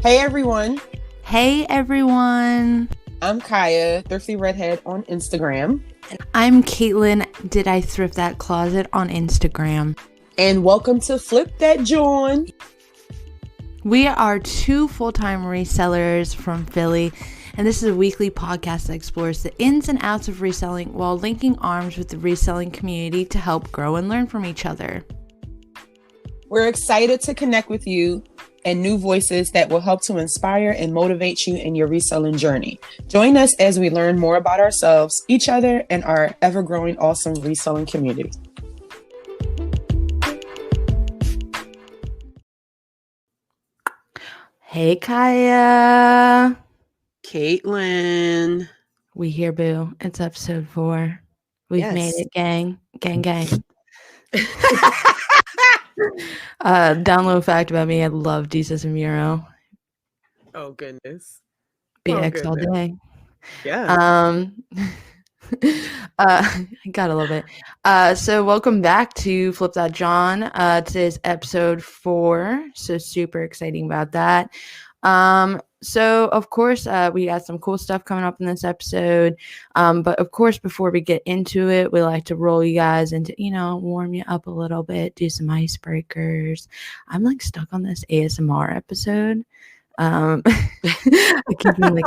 Hey everyone, Hey everyone. I'm Kiaya, Thrifty Redhead on Instagram. I'm Caitlin. Did I thrift that closet on Instagram? And welcome to Flip That Jawn. We are two full-time resellers from Philly, and this is a weekly podcast that explores the ins and outs of reselling while linking arms with the reselling community to help grow and learn from each other. We're excited to connect with you and new voices that will help to inspire and motivate you in your reselling journey. Join us as we learn more about ourselves, each other, and our ever-growing awesome reselling community. Hey Kaya. Caitlin. We here, boo. It's episode 4. We've made it, gang. Gang, gang. Download fact about me. I love Jesus and Muro. Oh goodness. BX all day. Yeah. I got a little bit. So welcome back to Flip That Jawn. Today's episode 4. So super exciting about that. So of course, we got some cool stuff coming up in this episode. But of course, before we get into it, we like to roll you guys into, warm you up a little bit, do some icebreakers. I'm like stuck on this ASMR episode. I keep being like,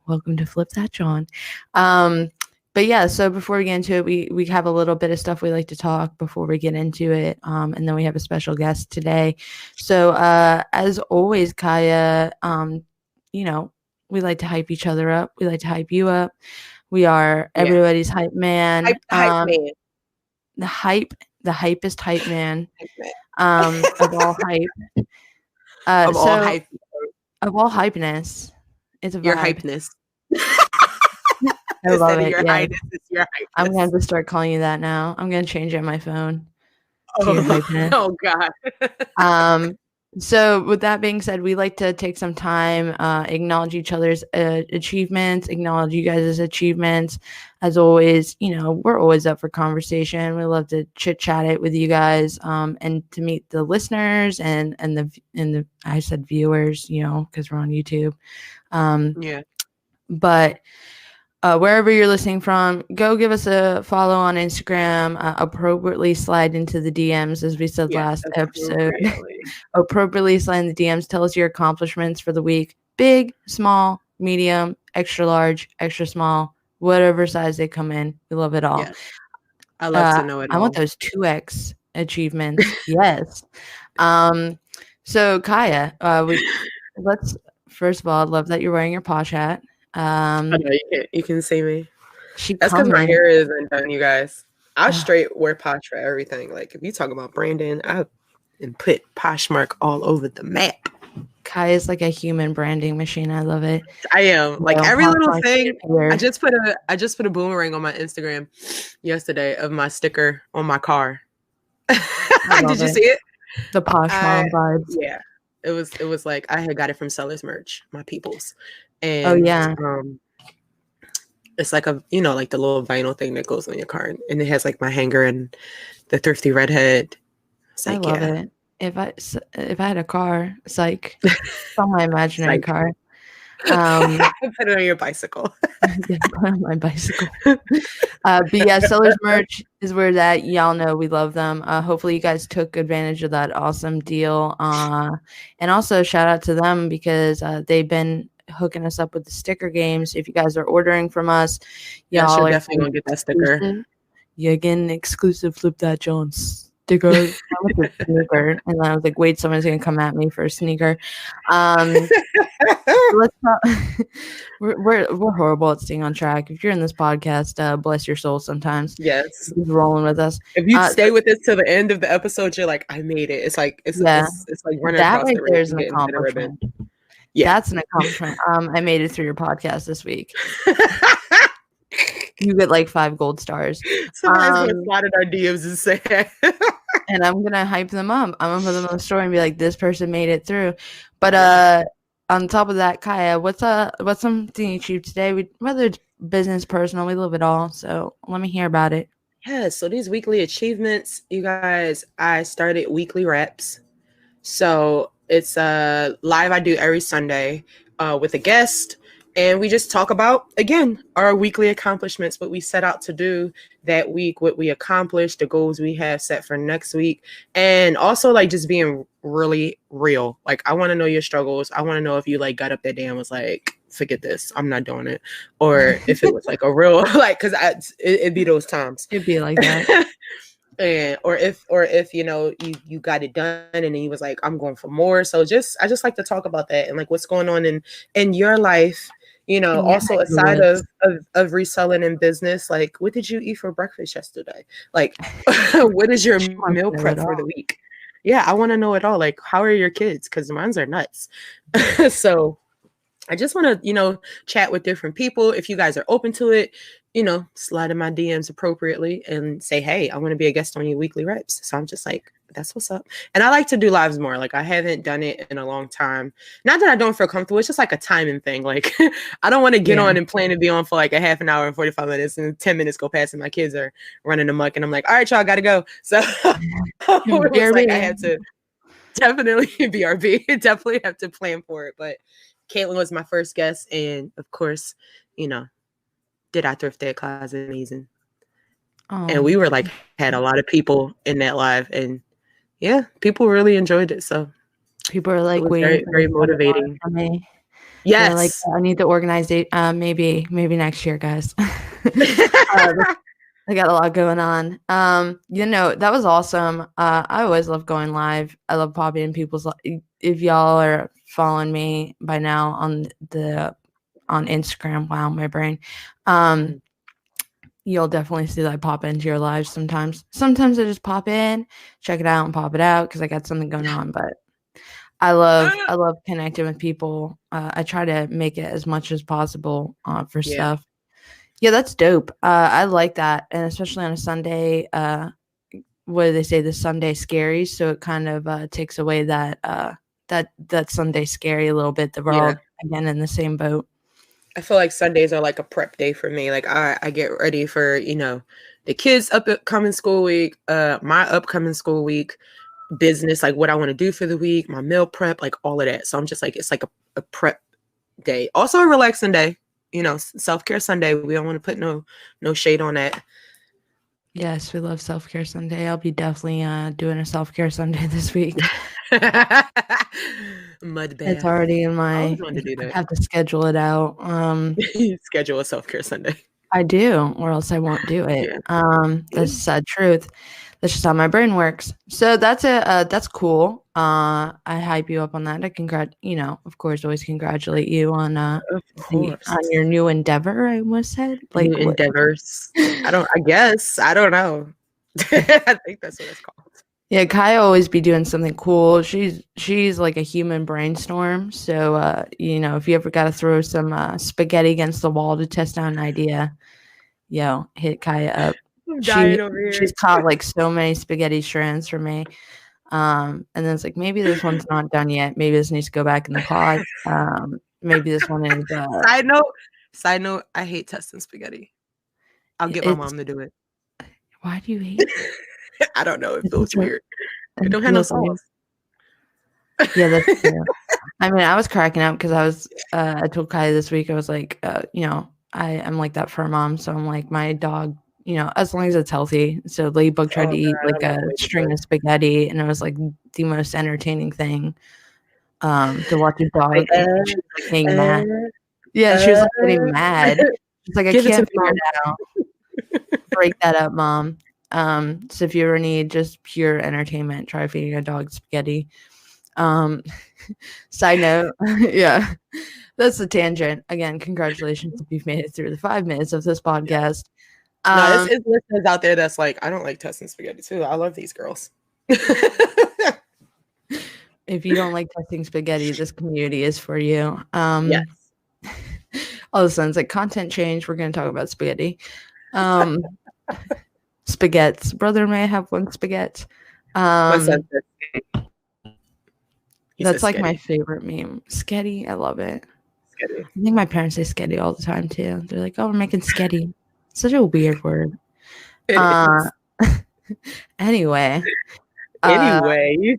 welcome to Flip That Jawn. But yeah, so before we get into it, we have a little bit of stuff we like to talk before we get into it. And then we have a special guest today. So as always, Kaya, we like to hype each other up. We like to hype you up. We are everybody's hype man. Hype man. The hypest hype man. Of all hype. Of all hype. Of all hypeness. It's a vibe. Your hypeness. I love it. Your highness, it's your hypeness. I'm going to have to start calling you that now. I'm going to change it on my phone. To your hypeness. Oh, God. So with that being said, we like to take some time, acknowledge each other's achievements, acknowledge you guys' achievements. As always, we're always up for conversation. We love to chit chat it with you guys, and to meet the listeners and the I said viewers, because we're on YouTube. But wherever you're listening from, go give us a follow on Instagram. Appropriately slide into the DMs, as we said last episode. Appropriately slide in the DMs. Tell us your accomplishments for the week. Big, small, medium, extra large, extra small, whatever size they come in. We love it all. Yes. I love to know it all. I want those 2X achievements. Yes. So Kaya, let's first of all, I love that you're wearing your posh hat. I know you can see me. That's because my hair isn't done, you guys. I straight wear posh for everything. Like if you talk about branding, I and put Poshmark all over the map. Kai is like a human branding machine. I love it. I am. Like every little thing. I just put a boomerang on my Instagram yesterday of my sticker on my car. Did you see it? The Posh Mom vibes. Yeah. It was like I had got it from Sellers Merch, my peoples. And it's like like the little vinyl thing that goes on your car, and it has like my hanger and the Thrifty Redhead. I love it. If I had a car, psych, on my imaginary car. Put it on your bicycle. Yeah, put on my bicycle. But yeah, Sellers Merch is where that y'all know we love them. Hopefully you guys took advantage of that awesome deal. And also shout out to them because they've been hooking us up with the sticker games. If you guys are ordering from us, y'all are definitely gonna get that sticker. You're getting exclusive Flip That Jawn sticker. And then I was like, wait, someone's gonna come at me for a sneaker. Let's not, we're horrible at staying on track. If you're in this podcast, bless your soul sometimes. Yes. Keep rolling with us. If you stay with us till the end of the episode, you're like, I made it. It's like it's like running that across the ribbon. There's an accomplishment. Yeah, that's an accomplishment. I made it through your podcast this week. You get like 5 gold stars. Somebody's gonna slide in our DMs and say and I'm gonna hype them up. I'm gonna put them on the story and be like, this person made it through. But on top of that, Kaya, what's something you achieved today? Whether it's business, personal, we love it all. So let me hear about it. Yeah, so these weekly achievements, you guys, I started weekly reps. So It's live I do every Sunday with a guest. And we just talk about, again, our weekly accomplishments, what we set out to do that week, what we accomplished, the goals we have set for next week. And also like just being really real. Like I want to know your struggles. I want to know if you like got up that day and was like, forget this, I'm not doing it. Or if it was like a real, like, cause it'd be those times. It'd be like that. And or if you got it done and then he was like, I'm going for more. So I just like to talk about that and like what's going on in your life, also aside of reselling in business. Like, what did you eat for breakfast yesterday? Like, what is your meal prep for the week? Yeah, I want to know it all. Like, how are your kids? Because mine's are nuts. So I just want to, chat with different people. If you guys are open to it, slide in my DMs appropriately and say, hey, I want to be a guest on your weekly reps. So I'm just like, that's what's up. And I like to do lives more. Like I haven't done it in a long time. Not that I don't feel comfortable. It's just like a timing thing. Like I don't want to get on and plan to be on for like a half an hour and 45 minutes and 10 minutes go past and my kids are running amok and I'm like, all right, y'all got to go. So it was like I had to definitely BRB. Definitely have to plan for it. But Caitlin was my first guest, and of course, did I thrift that closet amazing. And we were like had a lot of people in that live, and yeah, people really enjoyed it. So people are like waiting, very, very motivating for me. Yes, they're like I need to organize it. Maybe next year, guys. I got a lot going on. That was awesome. I always love going live. I love popping in people's. If y'all are following me by now on Instagram, wow, my brain. You'll definitely see that I pop into your lives sometimes. Sometimes I just pop in, check it out, and pop it out because I got something going on. But I love connecting with people. I try to make it as much as possible for stuff. Yeah, that's dope. I like that, and especially on a Sunday. What do they say? The Sunday scary. So it kind of takes away that Sunday scary a little bit. That we're all again in the same boat. I feel like Sundays are like a prep day for me. Like I get ready for the kids' upcoming school week, my upcoming school week, business, like what I want to do for the week, my meal prep, like all of that. So I'm just like it's like a prep day. Also a relaxing day. Self-care Sunday. We don't want to put no shade on that. Yes, we love self-care Sunday. I'll be definitely doing a self-care Sunday this week. Mud bath. It's already in my. I have to schedule it out. Schedule a self-care Sunday. I do, or else I won't do it. That's the sad truth. That's just how my brain works. So that's cool. I hype you up on that. Of course, always congratulate you on your new endeavor. I almost said like new endeavors. I don't know. I think that's what it's called. Yeah, Kiaya always be doing something cool. She's like a human brainstorm. So if you ever got to throw some spaghetti against the wall to test out an idea, hit Kiaya up. I'm dying over here. She's caught like so many spaghetti strands for me. And then it's like, maybe this one's not done yet. Maybe this needs to go back in the pod. Maybe this one is. Side note, I hate testing spaghetti. I'll get my mom to do it. Why do you hate it? I don't know. It feels weird. It don't have no sauce. Yeah, that's true. I mean, I was cracking up because I told Kiaya this week, I was like, I'm like that for a mom. So I'm like, my dog, as long as it's healthy. So Ladybug tried to eat like a string of spaghetti, and it was like the most entertaining thing to watch a dog getting mad. Yeah, she was like getting mad. She's like, I can't figure it out. Break that up, Mom. So if you ever need just pure entertainment, try feeding a dog spaghetti. Side note, yeah, that's a tangent. Again, congratulations if you've made it through the 5 minutes of this podcast. No, it's listeners out there that's like, I don't like testing spaghetti too. I love these girls. If you don't like testing spaghetti, this community is for you. Yes. All of a sudden, it's like content change. We're going to talk about spaghetti. Spaghettis. Brother, may I have one spaghetti? That's like my favorite meme. Sketty. I love it. Sketty. I think my parents say sketty all the time too. They're like, oh, we're making sketty. Such a weird word. Anyway, Anyway.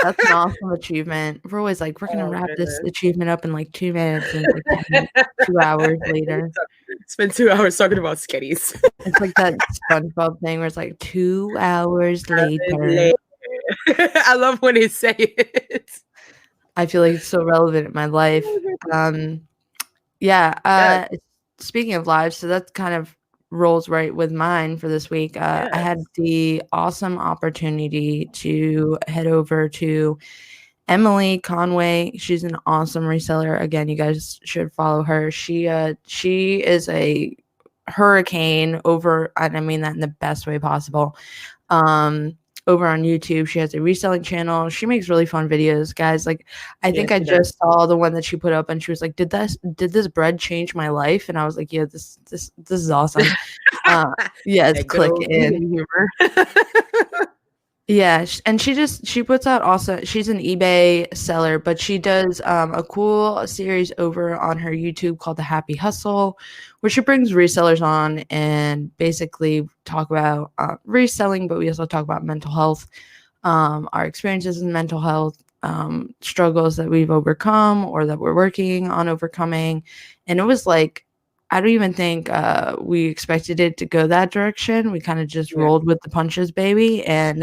That's an awesome achievement. We're always like, we're gonna wrap this achievement up in like 2 minutes, and it's like 2 hours later. Spend 2 hours talking about sketties. It's like that SpongeBob thing where it's like 2 hours later. I love when they say it. I feel like it's so relevant in my life. Yes. Speaking of lives, so that kind of rolls right with mine for this week. I had the awesome opportunity to head over to Emily Conway. She's an awesome reseller. Again, you guys should follow her. She is a hurricane over, and I mean that in the best way possible. Over on YouTube, she has a reselling channel. She makes really fun videos, guys. Like, I think I just saw the one that she put up, and she was like, "Did this bread change my life?" And I was like, "Yeah, this is awesome." Yes, click in. Humor. Yeah, and she puts out also, she's an eBay seller, but she does a cool series over on her YouTube called The Happy Hustle, where she brings resellers on and basically talk about reselling, but we also talk about mental health, our experiences in mental health, struggles that we've overcome or that we're working on overcoming. And it was like, I don't even think we expected it to go that direction. We kind of just rolled with the punches, baby. And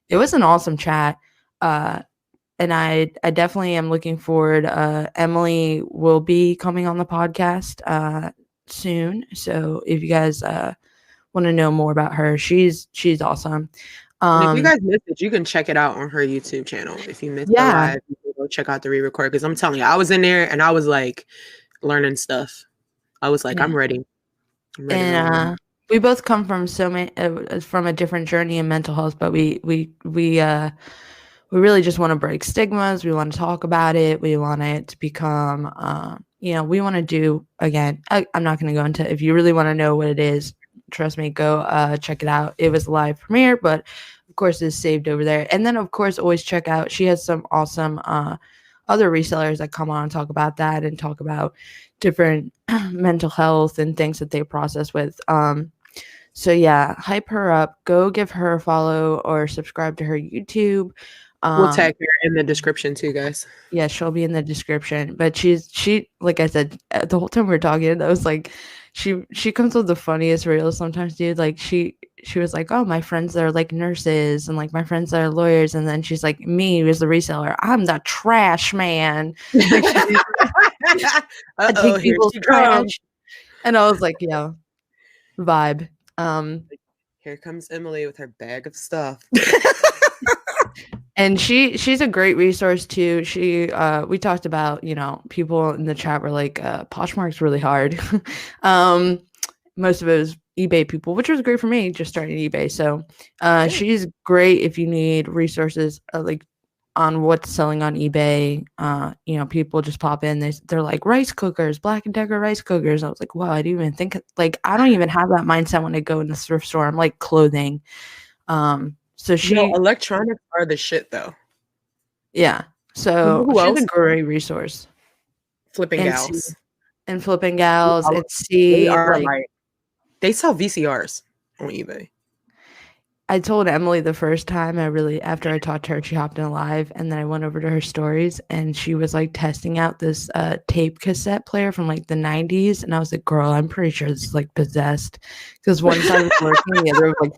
it was an awesome chat. And I definitely am looking forward. Emily will be coming on the podcast soon. So if you guys want to know more about her, she's awesome. If you guys missed it, you can check it out on her YouTube channel. If you missed the live, you can go check out the re-record. Because I'm telling you, I was in there and I was like learning stuff. I was like, I'm ready. And we both come from so many from a different journey in mental health, but we really just want to break stigmas. We want to talk about it. We want it to become, we want to do, again, I'm not going to go into, if you really want to know what it is, trust me, go check it out. It was a live premiere, but of course it's saved over there. And then of course, always check out, she has some awesome other resellers that come on and talk about that and talk about different mental health and things that they process with. So yeah, hype her up. Go give her a follow or subscribe to her YouTube. We'll tag her in the description too, guys. Yeah, she'll be in the description. But she like I said, the whole time we were talking, I was like, she comes with the funniest reels sometimes, dude. Like she was like, oh, my friends that are like nurses and like my friends that are lawyers, and then she's like, me as the reseller, I'm the trash man. Like, I take people's trash. And I was like, yeah, vibe. Here comes Emily with her bag of stuff. And she's a great resource too. She we talked about, people in the chat were like, Poshmark's really hard. Most of it was eBay people, which was great for me just starting eBay. So she's great if you need resources like on what's selling on eBay. People just pop in, they're like rice cookers, Black & Decker rice cookers. I was like, wow, I didn't even think, like, I don't even have that mindset when I go in the thrift store. I'm like clothing. So electronics are the shit though. Yeah. So she's a great resource. Flipping Gals. And Flipping Gals and see, they sell VCRs on eBay. I told Emily the first time after I talked to her, she hopped in live, and then I went over to her stories and she was like testing out this tape cassette player from like the 90s. And I was like, girl, I'm pretty sure this is like possessed, because one side was working, the other was like,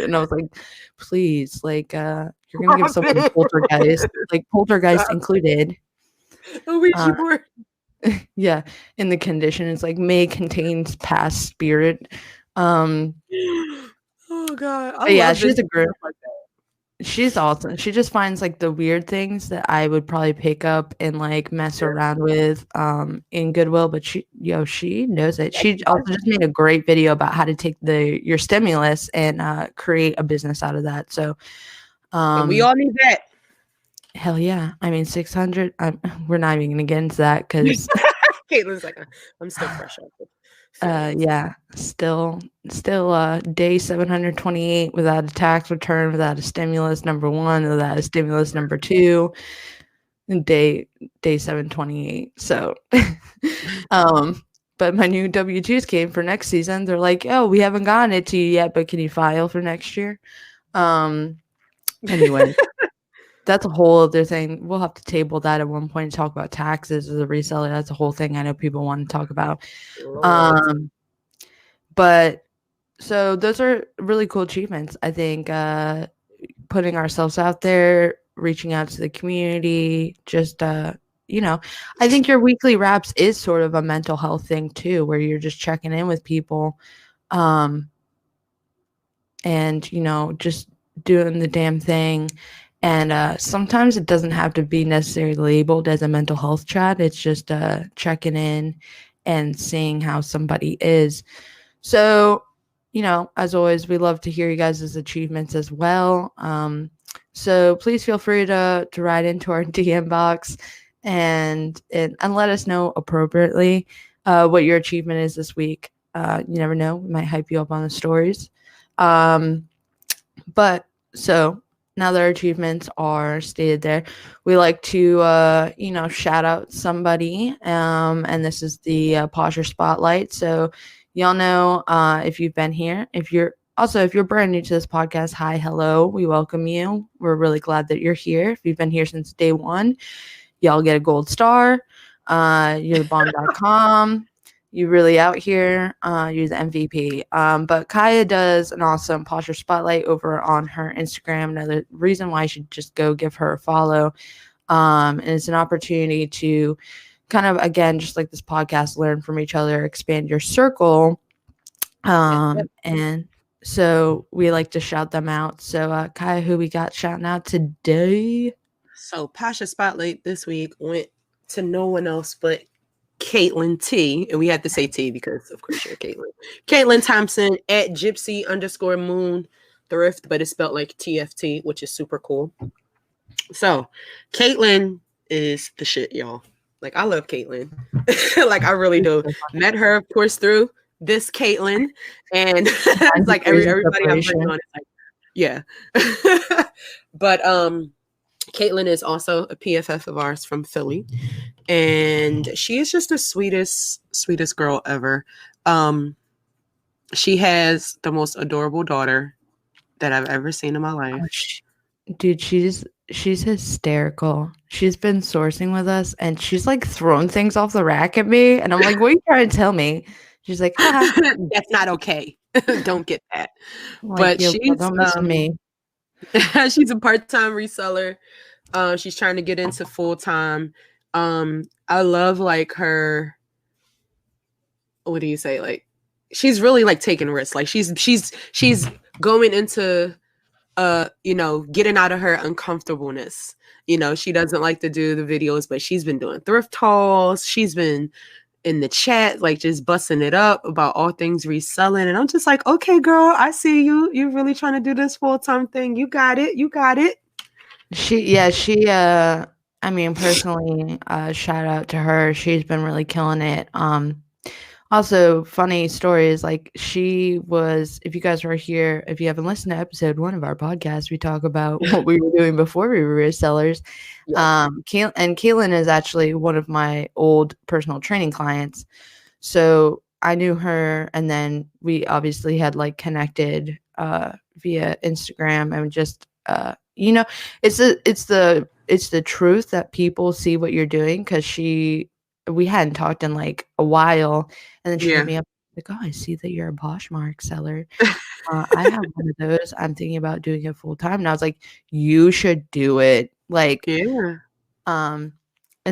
and I was like, please, like, you're going to give something poltergeist, like poltergeist included. Yeah. In the condition, it's like may contains past spirit. Oh god. Yeah, she's a girl. She's awesome. She just finds like the weird things that I would probably pick up and like mess around with in Goodwill, but she knows it. She also just made a great video about how to take your stimulus and create a business out of that. So and we all need that. Hell yeah. I mean, 600, we're not even gonna get into that because Caitlin's like, I'm still fresh out. Yeah, still day 728 without a tax return, without a stimulus number 1, without a stimulus number 2, and day 728. So but my new W-2s came for next season. They're like, oh, we haven't gotten it to you yet, but can you file for next year? Anyway, that's a whole other thing. We'll have to table that at one point and talk about taxes as a reseller. That's a whole thing I know people want to talk about. Lord. But so those are really cool achievements. I think putting ourselves out there, reaching out to the community, just I think your weekly wraps is sort of a mental health thing too, where you're just checking in with people, and just doing the damn thing. And sometimes it doesn't have to be necessarily labeled as a mental health chat. It's just checking in and seeing how somebody is. So, as always, we love to hear you guys' achievements as well. So please feel free to write into our DM box and let us know appropriately what your achievement is this week. You never know, we might hype you up on the stories. But so now that our achievements are stated there, we like to shout out somebody. And this is the Posher Spotlight. So y'all know if you've been here, if you're brand new to this podcast, hi, hello, we welcome you. We're really glad that you're here. If you've been here since day one, y'all get a gold star. You're the bomb.com. You really out here. You're the MVP. But Kiaya does an awesome posture spotlight over on her Instagram. Another reason why you should just go give her a follow. And it's an opportunity to kind of, again, just like this podcast, learn from each other, expand your circle. And so we like to shout them out. So Kiaya, who we got shouting out today? So Pasha Spotlight this week went to no one else but Caitlin T. And we had to say T because, of course, you're Caitlin. Caitlin Thompson at Gypsy_Moon Thrift, but it's spelled like TFT, which is super cool. So Caitlin is the shit, y'all. Like, I love Caitlin. Like, I really do. Met her, of course, through this Caitlin. And it's like everybody I'm bringing on is like, yeah. But Caitlin is also a PFF of ours from Philly. And she is just the sweetest girl ever. She has the most adorable daughter that I've ever seen in my life. Dude, she's hysterical. She's been sourcing with us and she's like throwing things off the rack at me. And I'm like, what are you trying to tell me? She's like, that's not okay. Don't get that. Like, but she's don't miss me. She's a part-time reseller. She's trying to get into full-time. I love like her, what do you say? Like, she's really like taking risks. Like she's going into getting out of her uncomfortableness. She doesn't like to do the videos, but she's been doing thrift hauls. She's been in the chat, like just busting it up about all things reselling. And I'm just like, okay, girl, I see you. You're really trying to do this full-time thing. You got it. I mean, personally, shout out to her. She's been really killing it. Also, funny stories, like she was, if you guys were here, if you haven't listened to episode 1 of our podcast, we talk about what we were doing before we were resellers. Yeah. Caitlin is actually one of my old personal training clients. So I knew her, and then we obviously had like connected via Instagram, and just it's the truth that people see what you're doing, because we hadn't talked in like a while, and then she hit me up like, oh, I see that you're a Poshmark seller. I have one of those. I'm thinking about doing it full time. And I was like, you should do it. Like, yeah. And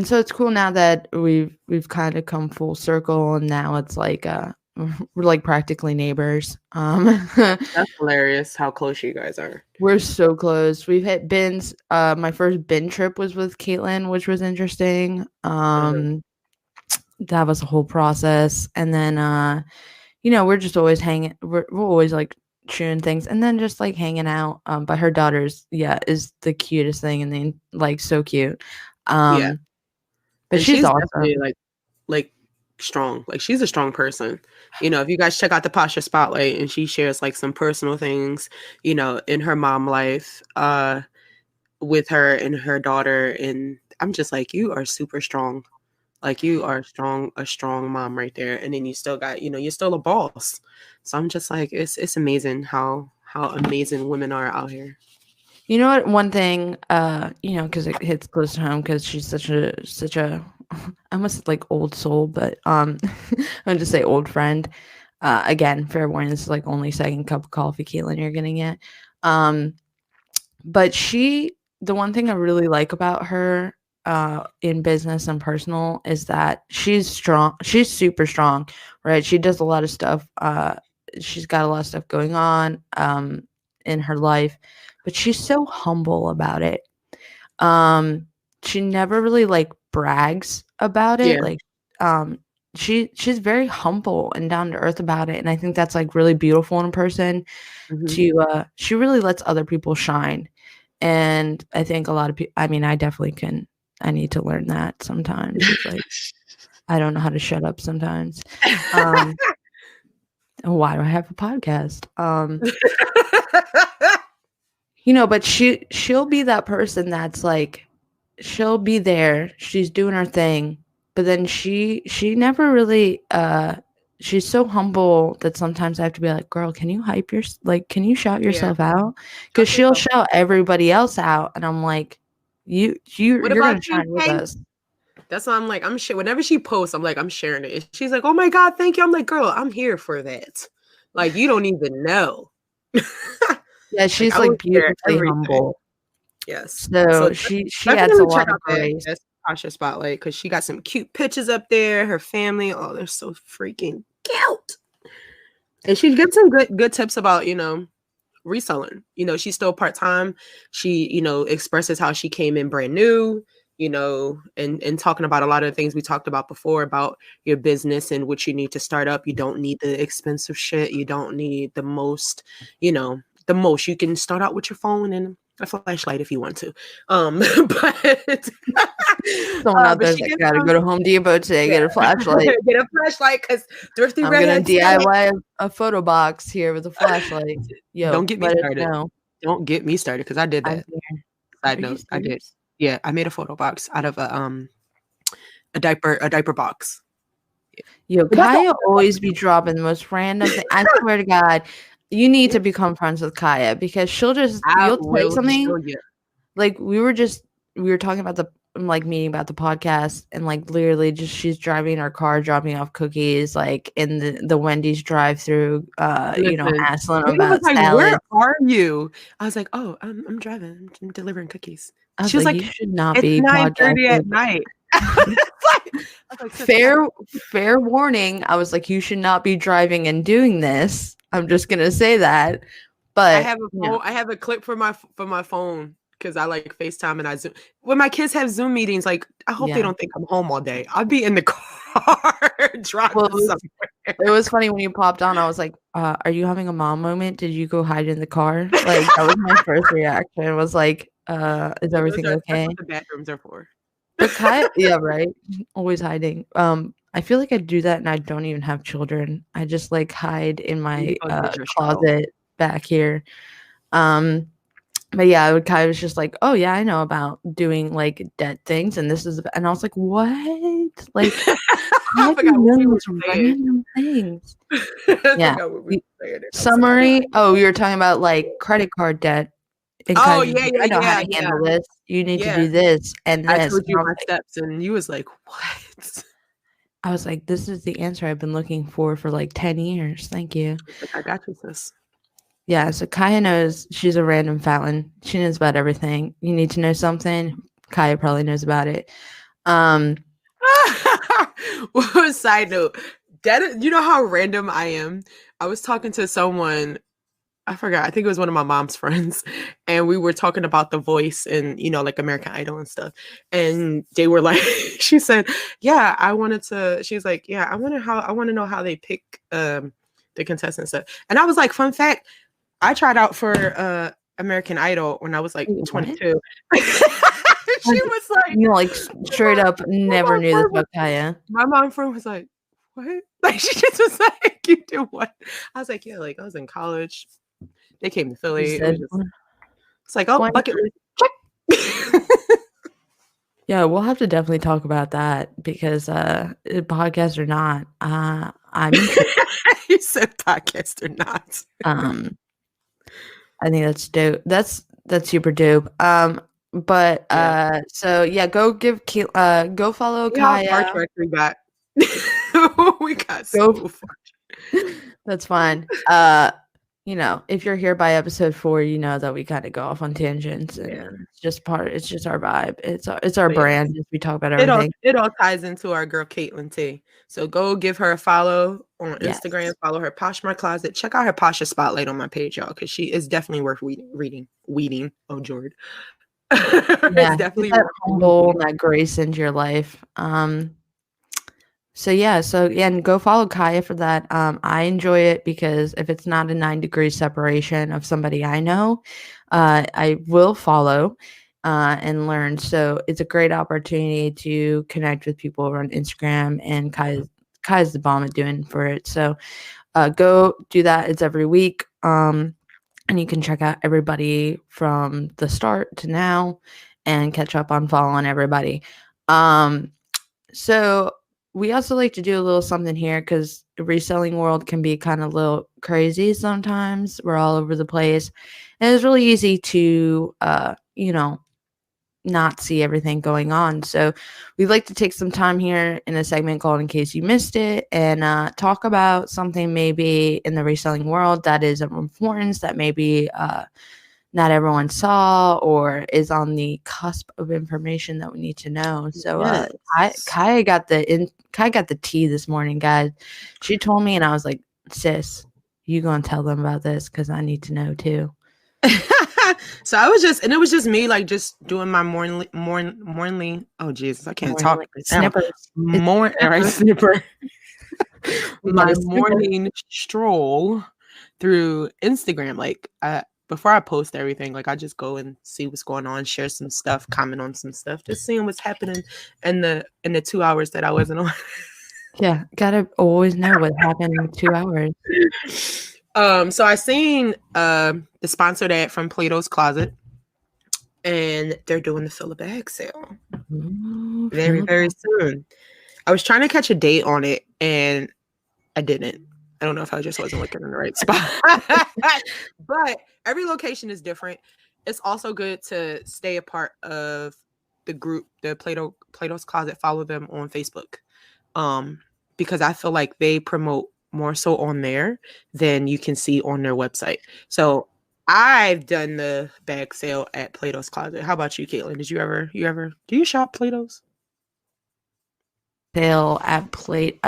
so it's cool now that we've kind of come full circle, and now it's like we're like practically neighbors. That's hilarious how close you guys are. We're so close. We've hit bins. My first bin trip was with Caitlin, which was interesting. That was a whole process. And then we're just always hanging. We're always like chewing things, and then just like hanging out. But her daughter's is the cutest thing, and then like so cute. Yeah. But she's awesome. Definitely like strong. Like, she's a strong person. If you guys check out the Pasha Spotlight, and she shares like some personal things, in her mom life, with her and her daughter. And I'm just like, you are super strong. Like, you are a strong mom right there. And then you still got, you're still a boss. So I'm just like, it's amazing how how amazing women are out here. You know what? One thing, because it hits close to home because she's such a, I almost like old soul, but I'm just say old friend. Again, fair warning, this is like only second cup of coffee, Caitlin, you're gonna get. But the one thing I really like about her, in business and personal, is that she's strong. She's super strong, right? She does a lot of stuff. She's got a lot of stuff going on, in her life, but she's so humble about it. She never really like brags about it. Yeah. Like, she's very humble and down to earth about it, and I think that's like really beautiful in a person. She really lets other people shine, and I think a lot of people. I mean, I definitely can. I need to learn that sometimes. It's like I don't know how to shut up sometimes. Why do I have a podcast? But she'll be that person that's like, she'll be there, she's doing her thing, but then she never really she's so humble that sometimes I have to be like, girl, can you can you shout yourself out? Because she'll shout everybody else out, and I'm like, you're gonna shine with us. That's why I'm like, I'm sure whenever she posts, I'm like, I'm sharing it. She's like, oh my God, thank you. I'm like, girl, I'm here for that. Like, you don't even know. Yeah, she's like beautifully humble. Yes. So she adds a lot of grace. That's Tasha Spotlight, because she got some cute pictures up there. Her family, oh, they're so freaking cute. And she gives some good tips about, reselling. She's still part-time. She, expresses how she came in brand new, and talking about a lot of the things we talked about before about your business and what you need to start up. You don't need the expensive shit. You don't need the most, the most. You can start out with your phone and a flashlight if you want to. But someone out there's like, gotta go to Home Depot today, get a flashlight. Get a flashlight, because Thrifty I'm gonna DIY a photo box here with a flashlight. Yo, don't get me started. Don't get me started, because I did that. Side note, I did. Yeah, I made a photo box out of a diaper box. Yo, Kiaya always be dropping the most random thing. I swear to God, you need to become friends with Kiaya, because you'll take something. Like we were talking about the meeting about the podcast, and like literally just she's driving her car, dropping off cookies like in the Wendy's drive-through, asking about like, salad. where are you? I was like, oh, I'm driving. I'm delivering cookies. She was like, you should not be 9:30 at night. Fair warning. I was like, you should not be driving and doing this. I'm just gonna say that. But I have a clip for my phone, because I like FaceTime and I Zoom. When my kids have Zoom meetings, like, I hope they don't think I'm home all day. I'll be in the car driving somewhere. It was funny when you popped on. I was like, are you having a mom moment? Did you go hide in the car? Like, that was my first reaction. It was like, is everything okay? That's what the bathrooms are for. But yeah, right. Always hiding. I feel like I do that and I don't even have children. I just like hide in my closet back here. But yeah, Kai was just like, oh yeah, I know about doing like debt things, and and I was like, what? Like, I forgot random things. Yeah. Summary. Oh, you were talking about like credit card debt. And I know how to handle this. You need to do this and this. I told you my steps, and you was like, what? I was like, this is the answer I've been looking for like 10 years. Thank you. I got you, sis. Yeah, so Kiaya knows she's a random Fallon. She knows about everything. You need to know something, Kiaya probably knows about it. Side note, you know how random I am? I was talking to someone, I forgot, I think it was one of my mom's friends, and we were talking about The Voice and, like American Idol and stuff. And they were like, she said, yeah, she's like, yeah, I want to know how they pick the contestants stuff. And I was like, fun fact, I tried out for American Idol when I was like 22. She was like, like straight up never knew this about Kiaya. My mom friend was like, what? Like, she just was like, you do what? I was like, yeah, like I was in college. They came to Philly. It's like, oh, bucket list. Check. Yeah, we'll have to definitely talk about that, because podcast or not, I'm you said podcast or not. I think that's dope. That's super dope. But Yeah. so yeah, go follow See how far Kiaya. track we got. We got Go so far. That's fine. If you're here by episode 4, you know that we kind of go off on tangents, and Yeah. it's just our vibe. It's our But yeah. brand. We talk about It all everything. it all ties into our girl Caitlin T. So go give her a follow on Yes. Instagram, follow her Poshmark Closet. Check out her Pasha Spotlight on my page, y'all, because she is definitely worth reading. Oh, Jord. Yeah, It's get definitely that worth humble, reading. that grace into your life. And go follow Kaya for that. I enjoy it because if it's not a 9-degree separation of somebody I know, I will follow and learn. So it's a great opportunity to connect with people over on Instagram, and Kaya's the bomb at doing for it. So go do that. It's every week. And you can check out everybody from the start to now and catch up on following everybody. So we also like to do a little something here because the reselling world can be kind of a little crazy sometimes. We're all over the place. And it's really easy to, not see everything going on. So we'd like to take some time here in a segment called In Case You Missed It and talk about something maybe in the reselling world that is of importance that maybe not everyone saw or is on the cusp of information that we need to know. So Yes. Kaya got the tea this morning, guys. She told me and I was like, sis, you gonna tell them about this because I need to know too. So it was just me like just doing my morning. Oh Jesus, I can't talk right now. Snippers. All right, snipper. We got My a snipper. morning stroll through Instagram. Like before I post everything, like I just go and see what's going on, share some stuff, comment on some stuff, just seeing what's happening in the 2 hours that I wasn't on. Yeah, gotta always know what happened in 2 hours. So I seen the sponsored ad from Plato's Closet, and they're doing the fill a bag sale Ooh, very, very soon. I was trying to catch a date on it, and I didn't. I don't know if I just wasn't looking in the right spot. But every location is different. It's also good to stay a part of the group, the Plato's Closet. Follow them on Facebook, because I feel like they promote more so on there than you can see on their website. So I've done the bag sale at Plato's Closet. How about you, Caitlin? Did you ever do you shop Plato's? Sale at Plate.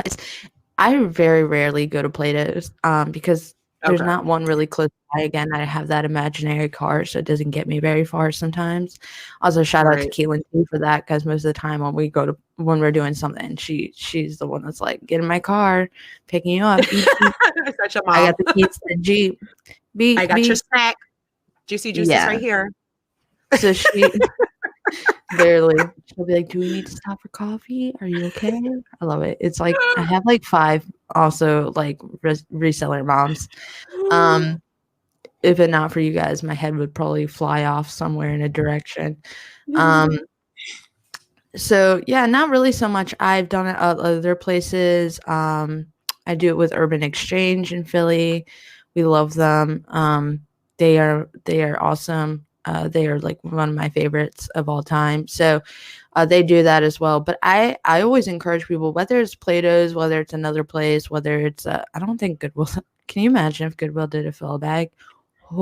I very rarely go to Plato's because there's Okay. not one really close by. Again, I have that imaginary car, so it doesn't get me very far sometimes. Also, shout out to Right. Caitlin too for that because most of the time when we're doing something, she's the one that's like, get in my car, picking you up. Beep, beep. Such a I mom. got the keys to the Jeep. I Beep got your beep. snack. Juicy juices Yeah. right here. So she barely. She'll be like, "Do we need to stop for coffee? Are you okay?" I love it. It's like I have like 5 also like reseller moms. If it not for you guys, my head would probably fly off somewhere in a direction. So yeah, not really so much. I've done it at other places. I do it with Urban Exchange in Philly. We love them. They are awesome. They are like one of my favorites of all time. So they do that as well. But I always encourage people, whether it's Plato's, whether it's another place, whether it's I don't think Goodwill. Can you imagine if Goodwill did a fill bag?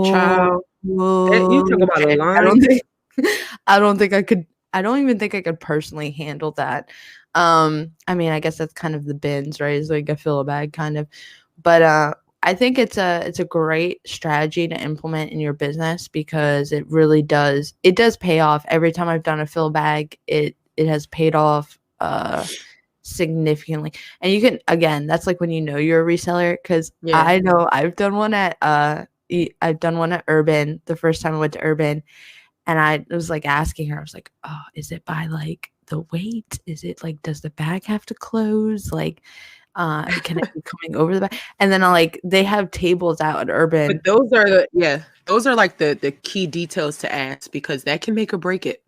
Child, you talk about a I line. don't think I don't think I could I don't even think I could personally handle that. I mean, I guess that's kind of the bins, right? It's like a fill a bag kind of. But I think it's a great strategy to implement in your business because it does pay off. Every time I've done a fill bag, it has paid off significantly. And you can, again, that's like when you know you're a reseller because Yeah. I know I've done one at Urban the first time I went to Urban, and I was like asking her, I was like, "Oh, is it by like the weight? Is it like does the bag have to close? Like, can it be coming over the bag?" And then they have tables out at Urban. But those are like the key details to ask because that can make or break it.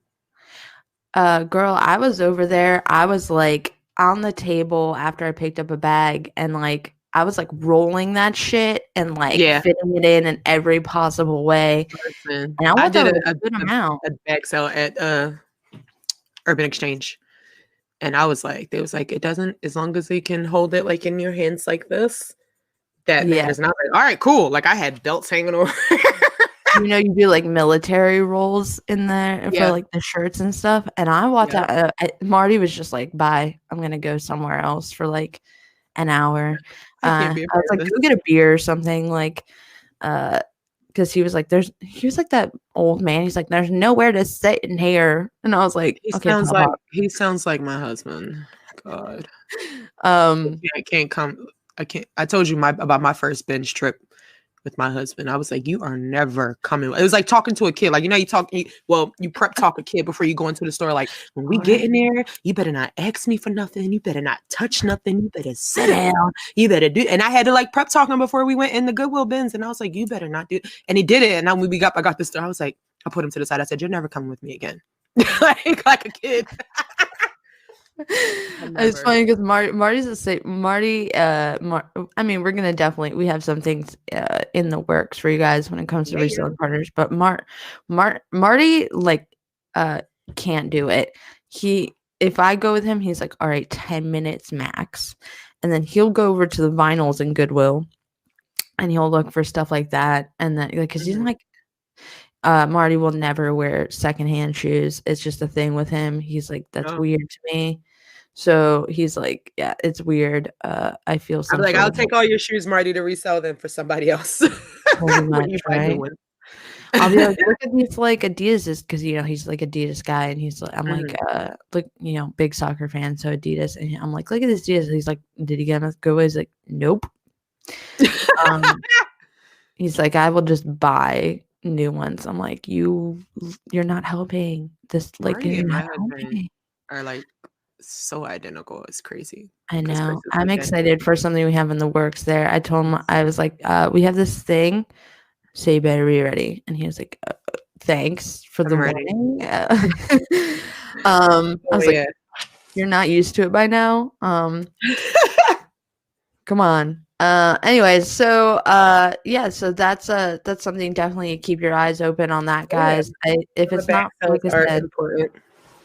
Girl, I was over there. I was like on the table after I picked up a bag, and like I was like rolling that shit and like Yeah. fitting it in every possible way. Listen, And I I want did that a, a good amount. a bag sale at Urban Exchange. And I was like, they was like, it doesn't, as long as you can hold it like in your hands like this, that Yeah. matters. And I was like, all right, cool. Like I had belts hanging over. You know, you do like military rolls in there for Yeah. like the shirts and stuff. And I walked Yeah. out. Marty was just like, bye. I'm going to go somewhere else for like an hour. I can't be a I was part like, of this. go get a beer or something. Like, because he was like, he was like that old man. He's like, there's nowhere to sit in here. And I was like, He okay, sounds Papa. like my husband. God. I can't come. I can't. I told you about my first binge trip with my husband. I was like, you are never coming. It was like talking to a kid. Like, you know, you prep talk a kid before you go into the store. Like, when we get in there, you better not ask me for nothing. You better not touch nothing. You better sit down. You better do. And I had to like prep talk him before we went in the Goodwill bins. And I was like, you better not do. And he did it. And then when I got this store, I was like, I put him to the side. I said, you're never coming with me again. like a kid. It's funny because Marty's the same. Marty, I mean, we're gonna we have some things in the works for you guys when it comes to reselling partners. But Marty like can't do it. If I go with him, he's like, all right, 10 minutes max, and then he'll go over to the vinyls in Goodwill, and he'll look for stuff like that, and then like because he's like. Marty will never wear secondhand shoes. It's just a thing with him. He's like, that's weird to me. So he's like, yeah, it's weird. I feel I'm like, I'll take all your shoes, Marty, to resell them for somebody else. Much, right? I'll be like, look at these like Adidas, because you know he's like Adidas guy, and he's like, I'm like, look, you know, big soccer fan, so Adidas, and I'm like, look at this Adidas. He's like, did he get him at Goodwill? He's like, nope. He's like, I will just buy new ones. I'm like, you're not helping. This like you're not helping. Are like so identical. It's crazy. I know. I'm excited for something we have in the works there. I told him, I was like, we have this thing, so you better be ready. And he was like, thanks for the warning. I was like, you're not used to it by now. Come on. Anyways, so so that's something. Definitely keep your eyes open on that, guys. If it's not like I said,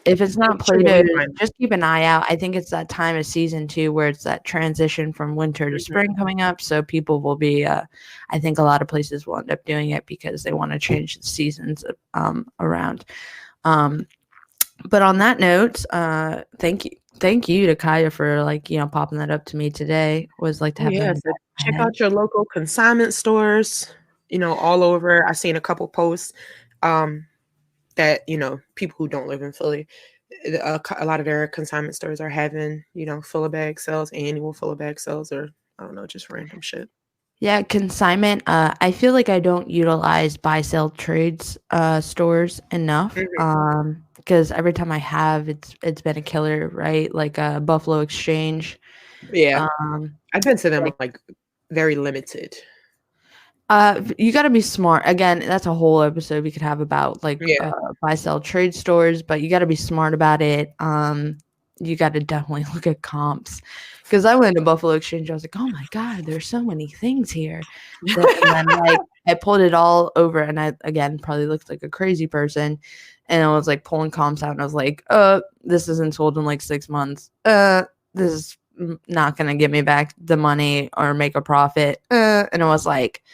if it's not Play-Doh, just keep an eye out. I think it's that time of season too, where it's that transition from winter to spring coming up. So people will be, I think a lot of places will end up doing it because they want to change the seasons around. But on that note, thank you to Kiaya for like, you know, popping that up to me today. Was like to have so check out your local consignment stores, you know, all over. I've seen a couple posts that, you know, people who don't live in Philly, a lot of their consignment stores are having, you know, full of bag sales, annual full of bag sales, or I don't know, just random shit. Yeah, consignment. I feel like I don't utilize buy sell trades stores enough. Because every time I have, it's been a killer, right? Like Buffalo Exchange. Yeah, I've been to them like very limited. You got to be smart. Again, that's a whole episode we could have about like buy sell trade stores, but you got to be smart about it. You got to definitely look at comps. Because I went to Buffalo Exchange, I was like, oh my God, there's so many things here. And then like I pulled it all over, and I again probably looked like a crazy person. And I was like pulling comps out, and I was like, this isn't sold in like 6 months. This is not gonna get me back the money or make a profit. And I was like,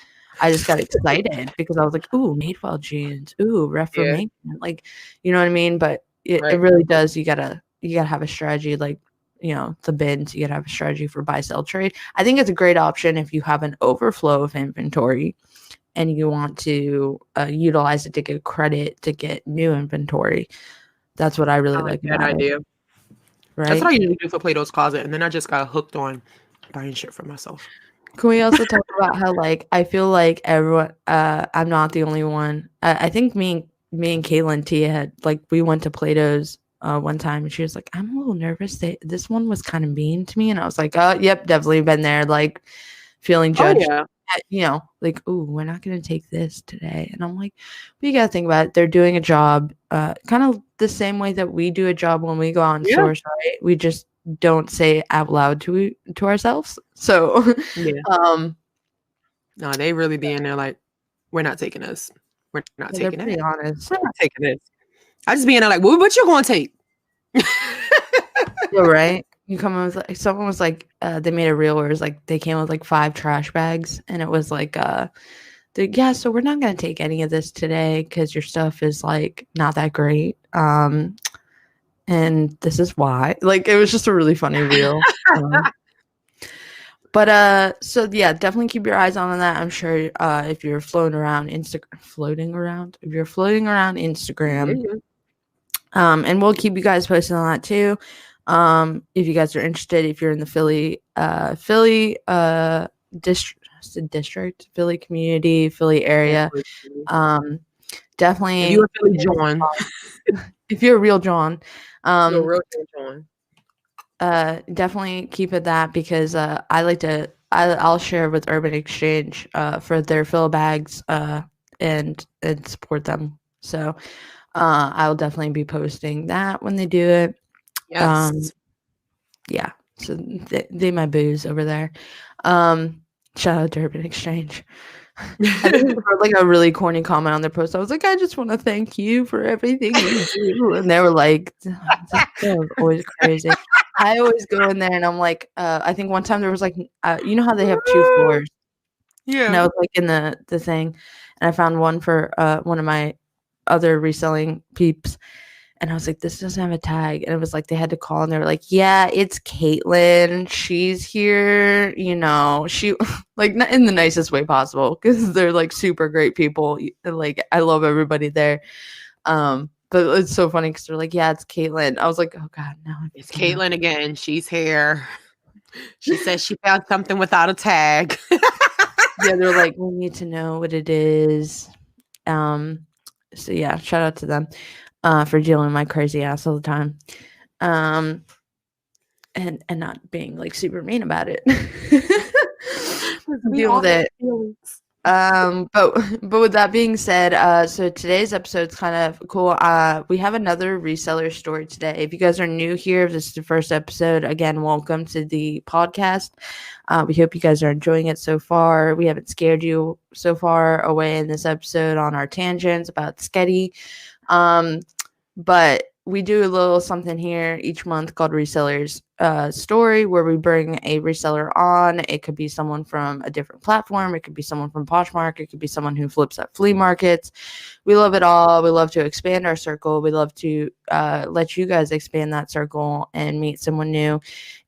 I just got excited because I was like, ooh, Madewell jeans, ooh, Reformation. Like, you know what I mean? But it really does. You gotta have a strategy, like, you know, the bins, you gotta have a strategy for buy sell trade. I think it's a great option if you have an overflow of inventory and you want to utilize it to get credit to get new inventory. That's what I really like that about idea. It. Right? That's what I usually do for Play-Doh's Closet, and then I just got hooked on buying shit for myself. Can we also talk about how like I feel like everyone? I'm not the only one. I think me and Caitlin Tia had like we went to Play-Doh's one time, and she was like, "I'm a little nervous. This one was kind of mean to me," and I was like, "Oh, yep, definitely been there." Like feeling judged. You know, like, "Ooh, we're not gonna take this today," and I'm like, "But you gotta think about it. They're doing a job, kind of the same way that we do a job when we go out in stores, right? We just don't say it out loud to ourselves. So no, they really be in there like, we're not taking this. We're not taking they're pretty that. honest. We're not taking this. I just be in there like, well, what you gonna take? You're right. You come with like, someone was like, they made a reel where it was like they came with like 5 trash bags, and it was like, yeah, so we're not gonna take any of this today because your stuff is like not that great. And this is why. Like, it was just a really funny reel. But so yeah, definitely keep your eyes on that. I'm sure if you're floating around Instagram, and we'll keep you guys posted on that too. If you guys are interested, if you're in the Philly district, Philly community, Philly area, definitely. If you're a Philly Jawn, if you're a real Jawn, you're a real Jawn. Definitely keep it that, because I'll share with Urban Exchange for their fill bags and support them. So I'll definitely be posting that when they do it. Yes. Yeah. So they my booze over there. Shout out to Urban Exchange. I think like a really corny comment on their post. I was like, I just want to thank you for everything you do. And they were like, that was always crazy. I always go in there and I'm like, I think one time there was like, you know how they have 2 floors? Yeah. And I was like in the thing, and I found one for one of my other reselling peeps. And I was like, this doesn't have a tag. And it was like, they had to call, and they were like, yeah, it's Caitlin. She's here. You know, she like, not in the nicest way possible, because they're like super great people. Like, I love everybody there. But it's so funny because they're like, yeah, it's Caitlin. I was like, oh God, no. It's Caitlin again. She's here. She says she found something without a tag. Yeah, they're like, we need to know what it is. So yeah, shout out to them. For dealing with my crazy ass all the time, and not being like super mean about it. Deal with it. But with that being said, so today's episode's kind of cool. We have another reseller story today. If you guys are new here, if this is the first episode, again, welcome to the podcast. We hope you guys are enjoying it so far. We haven't scared you so far away in this episode on our tangents about Sketty. But we do a little something here each month called Resellers Story, where we bring a reseller on. It could be someone from a different platform. It could be someone from Poshmark. It could be someone who flips at flea markets. We love it all. We love to expand our circle. We love to let you guys expand that circle and meet someone new.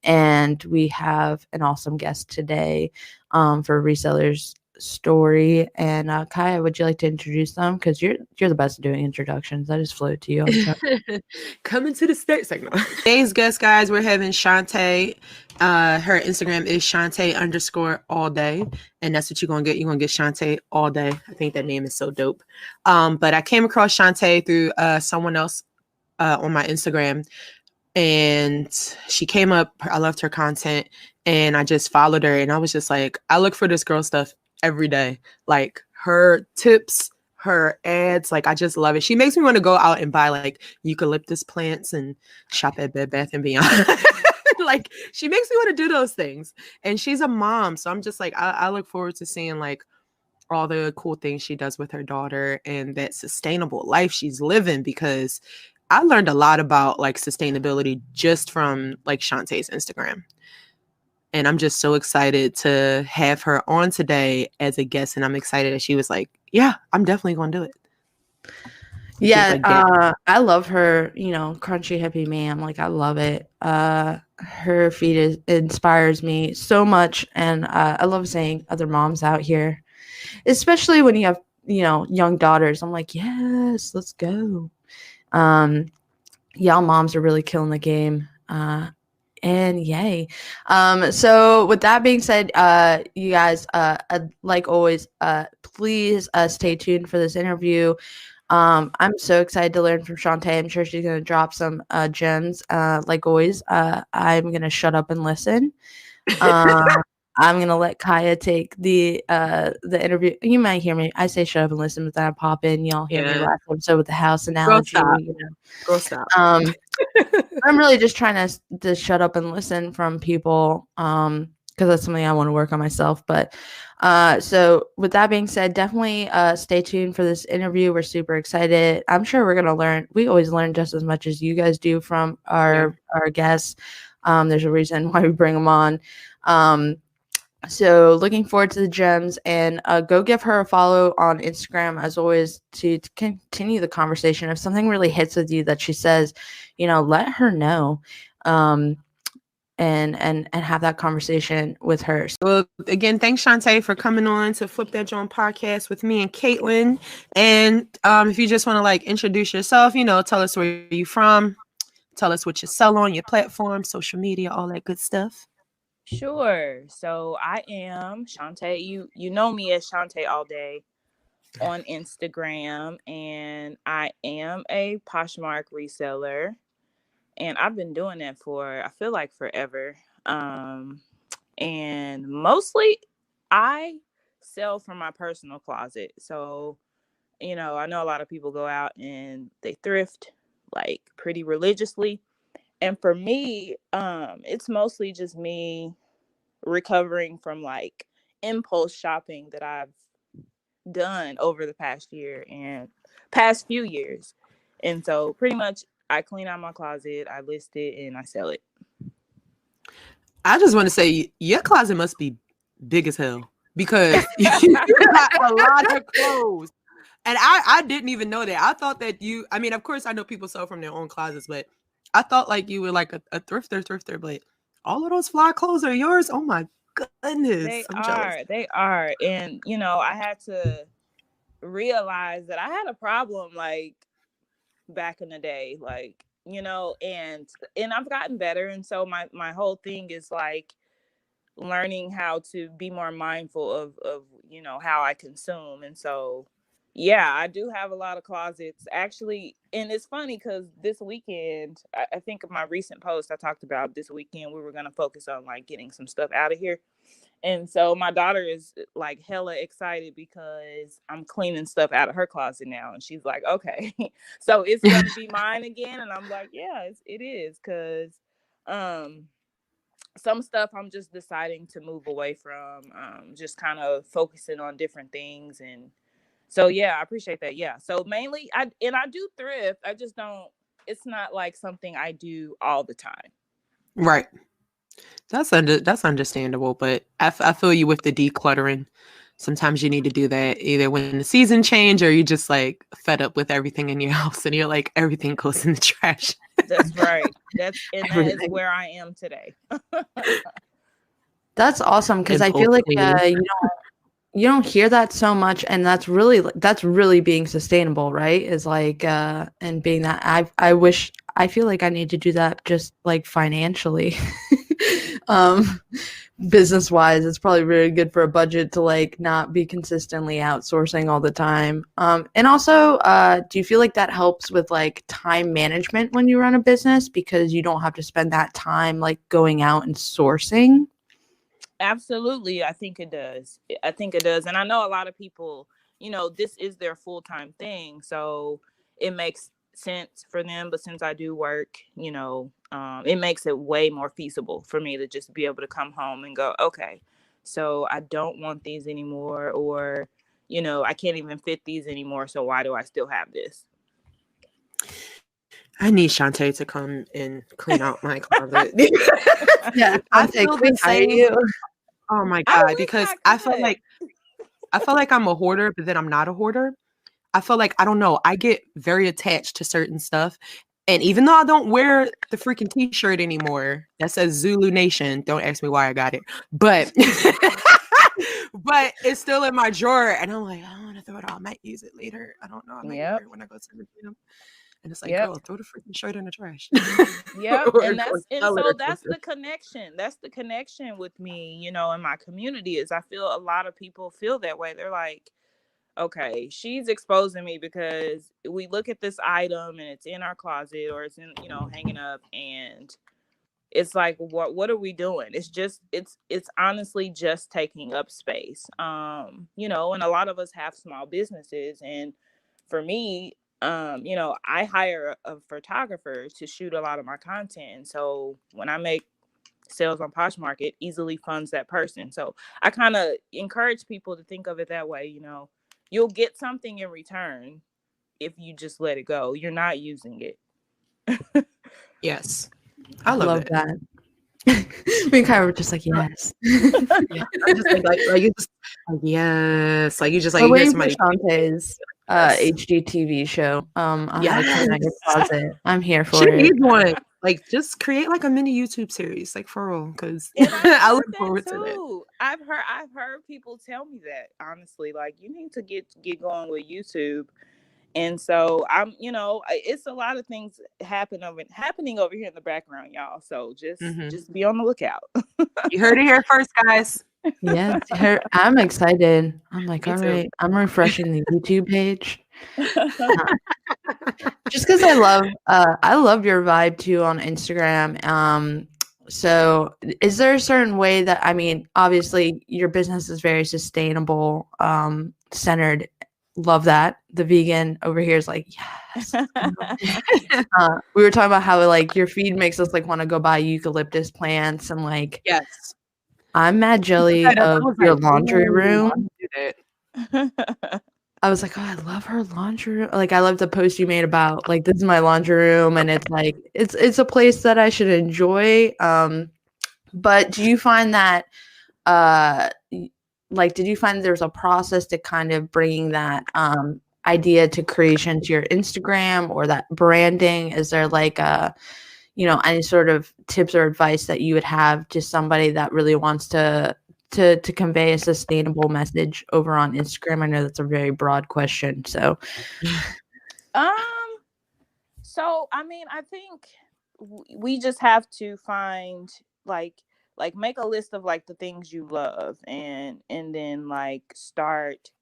And we have an awesome guest today for Resellers Story. And Kiaya, would you like to introduce them? Because you're the best at doing introductions. I just float to you all the time. Coming to the state segment. Today's guest, guys, we're having Chante. Her Instagram is Chante_allday, and that's what you're gonna get. You're gonna get Chante all day. I think that name is so dope. But I came across Chante through someone else on my Instagram, and she came up. I loved her content, and I just followed her, and I was just like, I look for this girl stuff every day, like her tips, her ads, like I just love it. She makes me want to go out and buy like eucalyptus plants and shop at Bed Bath & Beyond. Like, she makes me want to do those things. And she's a mom, so I'm just like, I look forward to seeing like all the cool things she does with her daughter and that sustainable life she's living, because I learned a lot about like sustainability just from like Chante's Instagram. And I'm just so excited to have her on today as a guest. And I'm excited that she was like, yeah, I'm definitely going to do it. Yeah, like, I love her, crunchy hippie ma'am. Like, I love it. Her feed inspires me so much. And I love seeing other moms out here, especially when you have, young daughters. I'm like, yes, let's go. Y'all moms are really killing the game. And yay. So with that being said, you guys, like always, please stay tuned for this interview. I'm so excited to learn from Chante. I'm sure she's going to drop some gems. Like always, I'm going to shut up and listen. I'm gonna let Kiaya take the interview. You might hear me. I say shut up and listen, but then I pop in. Y'all hear me last episode with the house analogy. Girl, stop. I'm really just trying to shut up and listen from people. Because that's something I want to work on myself. But so with that being said, definitely stay tuned for this interview. We're super excited. I'm sure we're gonna learn. We always learn just as much as you guys do from our guests. There's a reason why we bring them on. So looking forward to the gems, and go give her a follow on Instagram as always to continue the conversation. If something really hits with you that she says, let her know. And have that conversation with her. Well, again, thanks, Chante, for coming on to Flip That Jawn podcast with me and Caitlin. And if you just want to introduce yourself, tell us where you're from, tell us what you sell on your platform, social media, all that good stuff. Sure. So I am Chante. You know me as Chante Allday on Instagram, and I am a Poshmark reseller. And I've been doing that for, I feel like, forever. And mostly I sell from my personal closet. So, I know a lot of people go out and they thrift pretty religiously. And for me, it's mostly just me recovering from impulse shopping that I've done over the past year and past few years. And so pretty much I clean out my closet, I list it, and I sell it. I just want to say your closet must be big as hell because you got a lot of clothes. And I didn't even know that. I thought that of course I know people sell from their own closets, but I thought you were like a thrifter, but all of those fly clothes are yours. Oh my goodness. They are. And, I had to realize that I had a problem back in the day, and I've gotten better. And so my whole thing is learning how to be more mindful of how I consume. And so yeah, I do have a lot of closets actually. And it's funny because this weekend, I think of my recent post I talked about this weekend, we were going to focus on getting some stuff out of here. And so my daughter is hella excited because I'm cleaning stuff out of her closet now. And she's like, okay, so it's going to be mine again. And I'm like, yeah, it is. Cause some stuff I'm just deciding to move away from, just kind of focusing on different things. And so, yeah, I appreciate that. Yeah. So mainly I do thrift. I just don't, it's not something I do all the time. Right. That's understandable, but I feel you with the decluttering. Sometimes you need to do that either when the season change or you just fed up with everything in your house and you're everything goes in the trash. That's right. That is where I am today. That's awesome because I feel like you don't hear that so much, and that's really being sustainable, right? Is and being that I feel like I need to do that just financially. Business wise, it's probably really good for a budget to not be consistently outsourcing all the time. And also, do you feel like that helps with time management when you run a business because you don't have to spend that time going out and sourcing? Absolutely. I think it does. And I know a lot of people, this is their full-time thing. So it makes sense for them. But since I do work, it makes it way more feasible for me to just be able to come home and go, okay, so I don't want these anymore, or, I can't even fit these anymore. So why do I still have this? I need Chante to come and clean out my closet. Yeah, I feel the same. Oh my God, because I feel like I'm a hoarder, but then I'm not a hoarder. I feel like, I don't know, I get very attached to certain stuff. And even though I don't wear the freaking t-shirt anymore that says Zulu Nation, don't ask me why I got it, but but it's still in my drawer. And I'm like, I don't want to throw it out. I might use it later. I don't know. I might wear it when I go to the gym. And it's girl, throw the freaking shirt in the trash. Yep. And so that's the connection. That's the connection with me, in my community, is I feel a lot of people feel that way. They're like, okay, she's exposing me because we look at this item and it's in our closet or it's in, hanging up, and it's like, what are we doing? It's honestly just taking up space. You know, and a lot of us have small businesses, and for me, you know, I hire a photographer to shoot a lot of my content, and so when I make sales on Poshmark, it easily funds that person. So I kind of encourage people to think of it that way. You know, you'll get something in return if you just let it go. You're not using it. Yes, I love it. That. Me and Kyra were just like, yes. Yeah, I'm just like it's just like, yes, like you just like We're you hear waiting somebody. for Chante's HGTV show. Yes. I'm here for She it. needs one. Like, just create like a mini YouTube series, like for real, because I look forward to that. I've heard people tell me that, honestly, like, you need to get going with YouTube. And so I'm, you know, it's a lot of things happening over here in the background, y'all. So just be on the lookout. You heard it here first, guys. Yes, I'm excited. I'm like, all right, I'm refreshing the YouTube page. Just because I love your vibe too on Instagram. So is there a certain way that, I mean, obviously your business is very sustainable, centered. Love that. The vegan over here is like, yes. We were talking about how like your feed makes us like want to go buy eucalyptus plants, and like, yes, I'm mad jelly of your laundry room. I was like, oh, I love her laundry room. Like, I love the post you made about like, this is my laundry room, and it's like it's a place that I should enjoy. But do you find that like, did you find there's a process to kind of bringing that idea to creation to your Instagram, or that branding? Is there like a, you know, any sort of tips or advice that you would have to somebody that really wants to convey a sustainable message over on Instagram? I know that's a very broad question. So I mean, I think we just have to find like make a list of like the things you love, and then like start.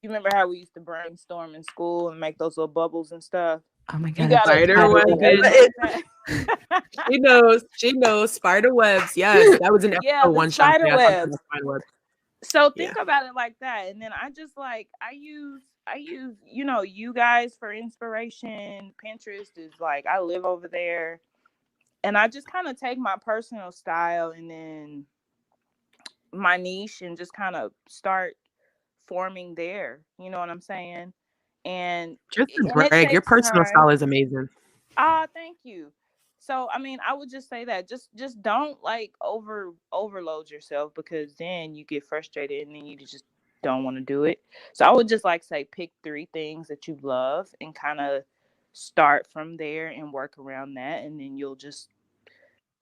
You remember how we used to brainstorm in school and make those little bubbles and stuff? Oh my God. You got She knows spider webs. Yes, that was an episode one. Spider webs. So think Yeah. about it like that. And then I just like, I use, you know, you guys for inspiration. Pinterest is like, I live over there. And I just kind of take my personal style and then my niche and just kind of start forming there. You know what I'm saying? And just to brag, your personal style is amazing. Thank you. So I mean, I would just say that just don't like overload yourself, because then you get frustrated and then you just don't want to do it. So I would just like say pick 3 things that you love and kind of start from there and work around that, and then you'll just,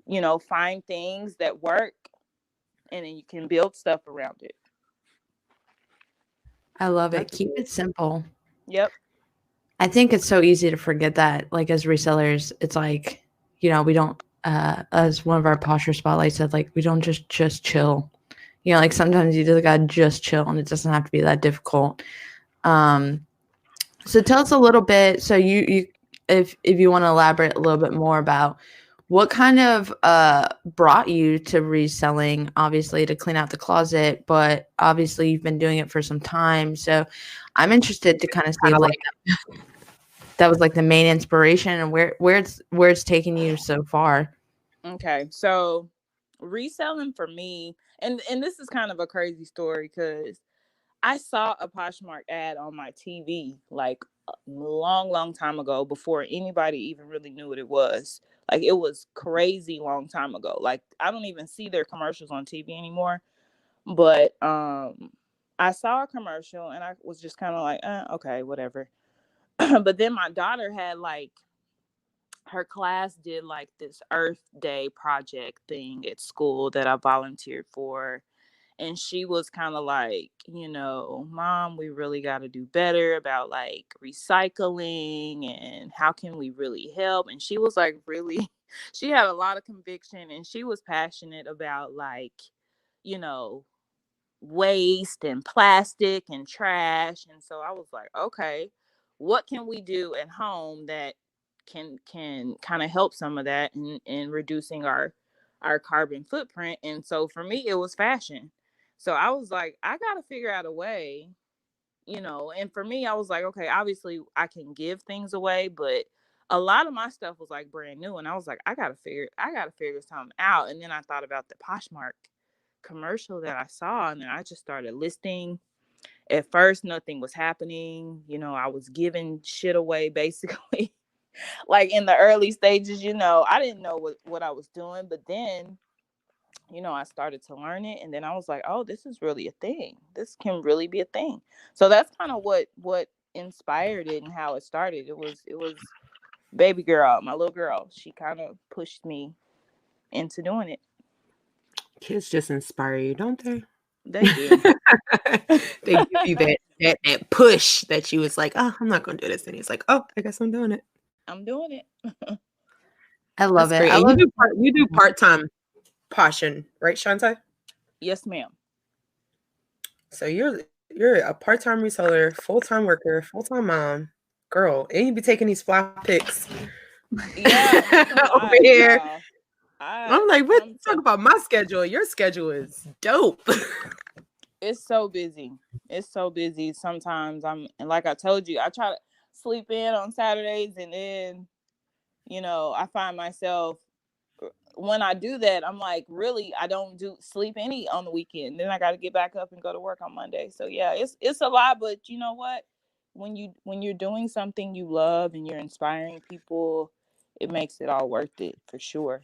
you know, find things that work, and then you can build stuff around it. I love it. Keep it simple. Yep. I think it's so easy to forget that, like, as resellers, it's like, you know, we don't, as one of our posture spotlights said, like, we don't just chill. You know, like sometimes you just gotta just chill, and it doesn't have to be that difficult. So tell us a little bit. So you if you want to elaborate a little bit more about what kind of brought you to reselling, obviously to clean out the closet, but obviously you've been doing it for some time. So I'm interested to kind of see like that was like the main inspiration and where it's taken you so far. Okay. So reselling for me, and this is kind of a crazy story, because I saw a Poshmark ad on my TV like a long time ago, before anybody even really knew what it was. Like, it was crazy long time ago. Like, I don't even see their commercials on TV anymore. But I saw a commercial and I was just kind of like, okay, whatever. But then my daughter had like, her class did like this Earth Day project thing at school that I volunteered for. And she was kind of like, you know, Mom, we really got to do better about like recycling, and how can we really help? And she was like, really, she had a lot of conviction, and she was passionate about like, you know, waste and plastic and trash. And so I was like, okay, what can we do at home that can kind of help some of that in reducing our our carbon footprint. And so for me, it was fashion. So I was like, I got to figure out a way, and for me, I was like, okay, obviously I can give things away, but a lot of my stuff was like brand new. And I was like, I got to figure something out. And then I thought about the Poshmark commercial that I saw, and then I just started listing. At first, nothing was happening. I was giving shit away basically. Like in the early stages, I didn't know what I was doing. But then, I started to learn it. And then I was like, oh, this is really a thing. This can really be a thing. So that's kind of what inspired it and how it started. It was baby girl, my little girl. She kind of pushed me into doing it. Kids just inspire you, don't they? They do. They give you that push that you was like, oh, I'm not gonna do this, and he's like, oh, I guess I'm doing it. I'm doing it. I love That's it. great. You do part-time Poshing, right, Chante? Yes, ma'am. So you're a part-time reseller, full-time worker, full-time mom, girl, and you be taking these fly pics. Yeah, over here. I'm like, talk about my schedule. Your schedule is dope. It's so busy. It's so busy. Sometimes and like I told you, I try to sleep in on Saturdays, and then, I find myself when I do that, I'm like, really, I don't sleep any on the weekend. Then I got to get back up and go to work on Monday. So yeah, it's a lot, but you know what? When you're doing something you love and you're inspiring people, it makes it all worth it for sure.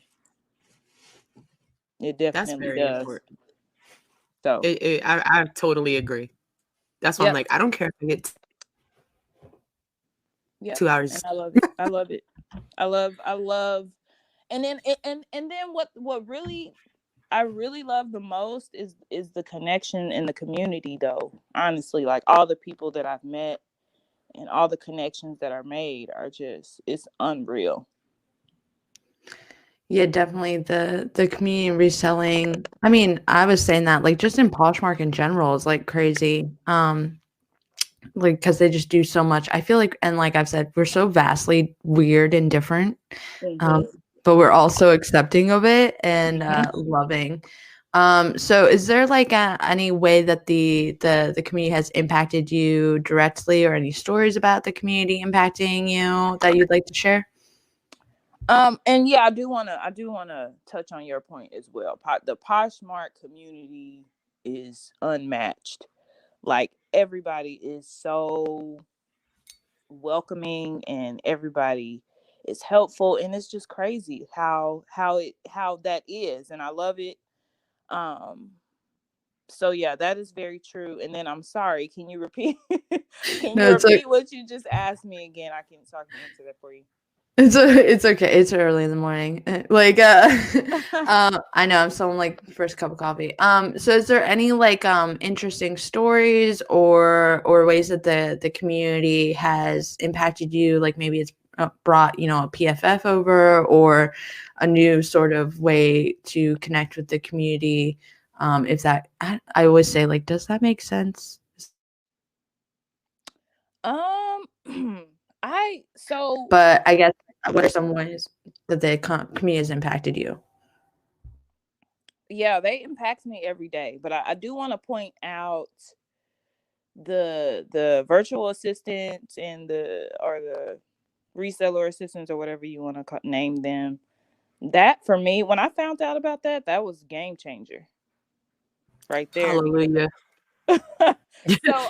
It definitely does. Important. So I totally agree. That's why I'm like, I don't care if I get 2 hours. And I love it. I love it. I love. And then what really I really love the most is the connection in the community, though. Honestly, like all the people that I've met and all the connections that are made are just, it's unreal. Yeah, definitely the community reselling. I mean, I was saying that like just in Poshmark in general is like crazy. Like because they just do so much. I feel like, and like I've said, we're so vastly weird and different. But we're also accepting of it and loving. So is there like any way that the community has impacted you directly, or any stories about the community impacting you that you'd like to share? And yeah, I do want to touch on your point as well. The Poshmark community is unmatched. Like everybody is so welcoming and everybody is helpful, and it's just crazy how that is, and I love it. So yeah, that is very true. And then I'm sorry, can you repeat what you just asked me again? I can answer that for you. It's okay. It's early in the morning. Like I know I'm still on like first cup of coffee. So is there any like interesting stories or ways that the community has impacted you? Like maybe it's brought, a PFF over, or a new sort of way to connect with the community. If that, I always say, like, does that make sense? But I guess, what are some ways that the community has impacted you? Yeah, they impact me every day. But I do want to point out the virtual assistants and the reseller assistants, or whatever you want to name them. That for me, when I found out about that was a game changer. Right there. Hallelujah. So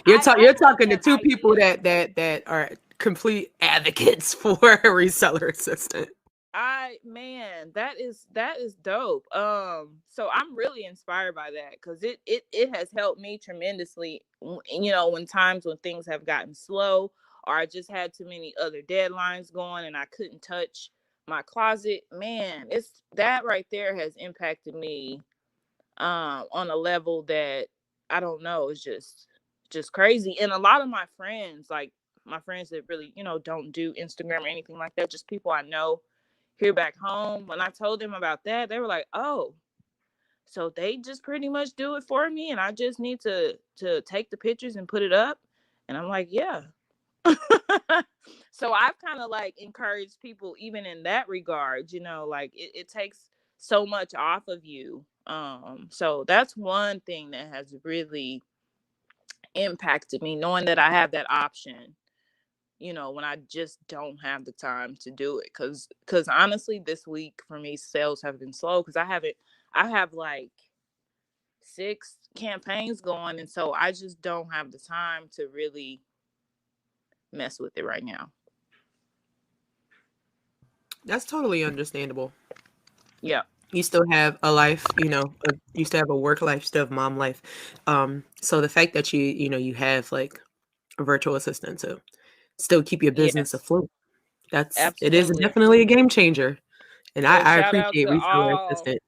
you're talking to two people that are complete advocates for a reseller assistant. That is dope. So I'm really inspired by that, because it has helped me tremendously. When times when things have gotten slow, or I just had too many other deadlines going and I couldn't touch my closet. Man, it's that right there has impacted me on a level that I don't know. It's just crazy. And a lot of my friends, like my friends that really, don't do Instagram or anything like that, just people I know here back home, when I told them about that, they were like, oh, so they just pretty much do it for me and I just need to take the pictures and put it up. And I'm like, yeah. So I've kind of like encouraged people even in that regard, like it takes so much off of you. So that's one thing that has really impacted me, knowing that I have that option, when I just don't have the time to do it. Cause honestly, this week for me, sales have been slow because I have like 6 campaigns going. And so I just don't have the time to really mess with it right now. That's totally understandable. Yeah. You still have a life, you still have a work life, still have mom life. So the fact that you have like a virtual assistant to still keep your business Yes. afloat, it is Absolutely. definitely a game changer. And So I shout out appreciate to Reseller all. Assistant.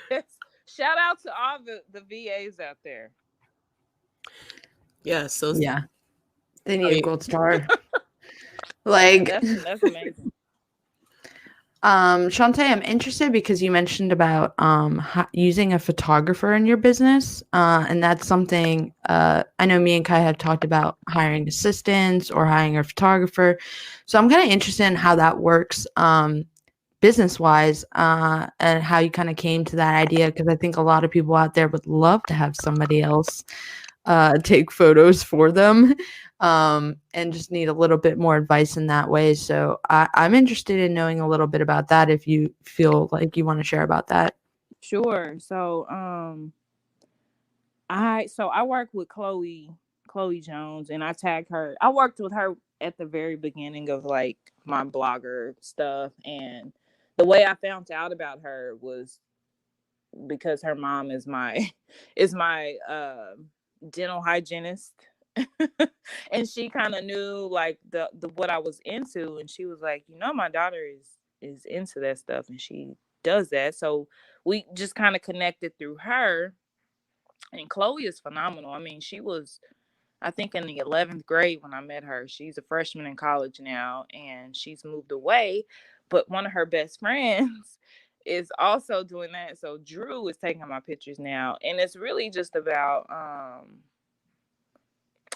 Yes. Shout out to all the VAs out there. Yeah. So yeah, they need a gold star. Like that's amazing. Chante, I'm interested because you mentioned about using a photographer in your business, and that's something I know me and Kai have talked about hiring assistants or hiring a photographer. So I'm kind of interested in how that works business wise, and how you kind of came to that idea, because I think a lot of people out there would love to have somebody else take photos for them, and just need a little bit more advice in that way. So I'm interested in knowing a little bit about that if you feel like you want to share about that. Sure. So I work with Chloe Jones, and I tagged her. I worked with her at the very beginning of like my blogger stuff, and the way I found out about her was because her mom is my dental hygienist. And she kind of knew like the what I was into, and she was like, my daughter is into that stuff and she does that. So we just kind of connected through her. And Chloe is phenomenal. I mean, she was, I think, in the 11th grade when I met her. She's a freshman in college now, and she's moved away. But one of her best friends is also doing that. So Drew is taking my pictures now. And it's really just about,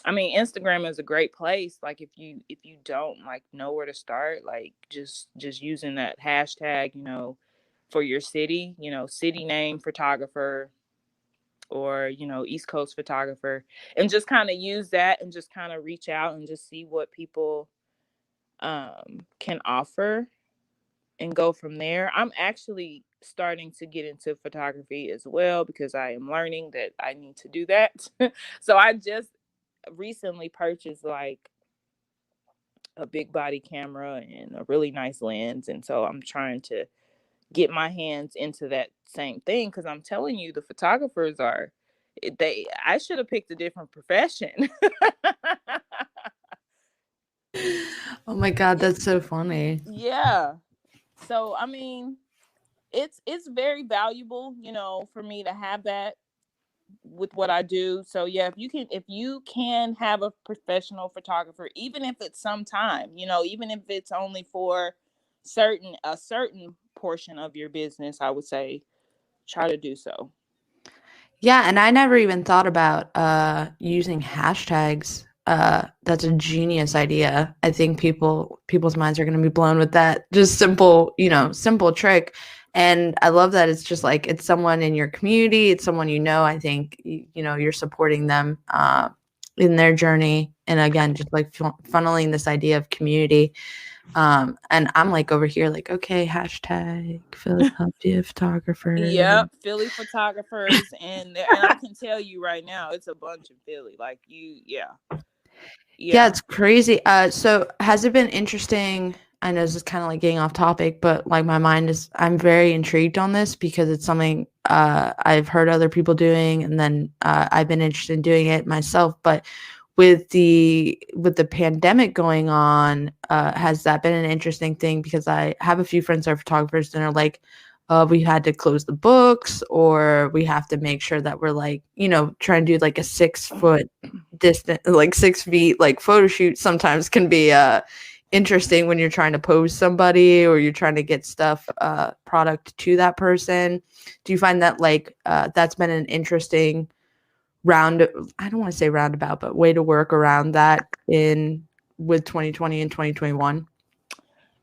Instagram is a great place. Like if you don't like know where to start, like just using that hashtag, for your city, city name photographer, or East Coast photographer, and just kind of use that and just kind of reach out and just see what people can offer and go from there. I'm actually starting to get into photography as well because I am learning that I need to do that. So I just recently purchased like a big body camera and a really nice lens, and so I'm trying to get my hands into that same thing, because I'm telling you, the photographers I should have picked a different profession. Oh my God, that's so funny. Yeah. So it's very valuable, for me to have that with what I do. So yeah, if you can have a professional photographer, even if it's sometime, even if it's only for a certain portion of your business, I would say try to do so. Yeah, and I never even thought about using hashtags. That's a genius idea. I think people's minds are going to be blown with that. Just simple trick. And I love that it's just like it's someone in your community, it's someone I think you're supporting them in their journey. And again, just like funneling this idea of community. And I'm like over here, like, okay, hashtag Philadelphia photographer. Yep, Philly photographers, and I can tell you right now, it's a bunch of Philly. Like yeah, it's crazy. So has it been interesting? I know this is kind of like getting off topic, but like I'm very intrigued on this because it's something I've heard other people doing, and then I've been interested in doing it myself. But with the pandemic going on, has that been an interesting thing? Because I have a few friends that are photographers and are like, we had to close the books, or we have to make sure that we're like, trying to do like a 6 foot distance, like 6 feet, like photo shoot sometimes can be interesting when you're trying to pose somebody or you're trying to get stuff, product to that person. Do you find that like that's been an interesting I don't want to say roundabout, but way to work around that with 2020 and 2021?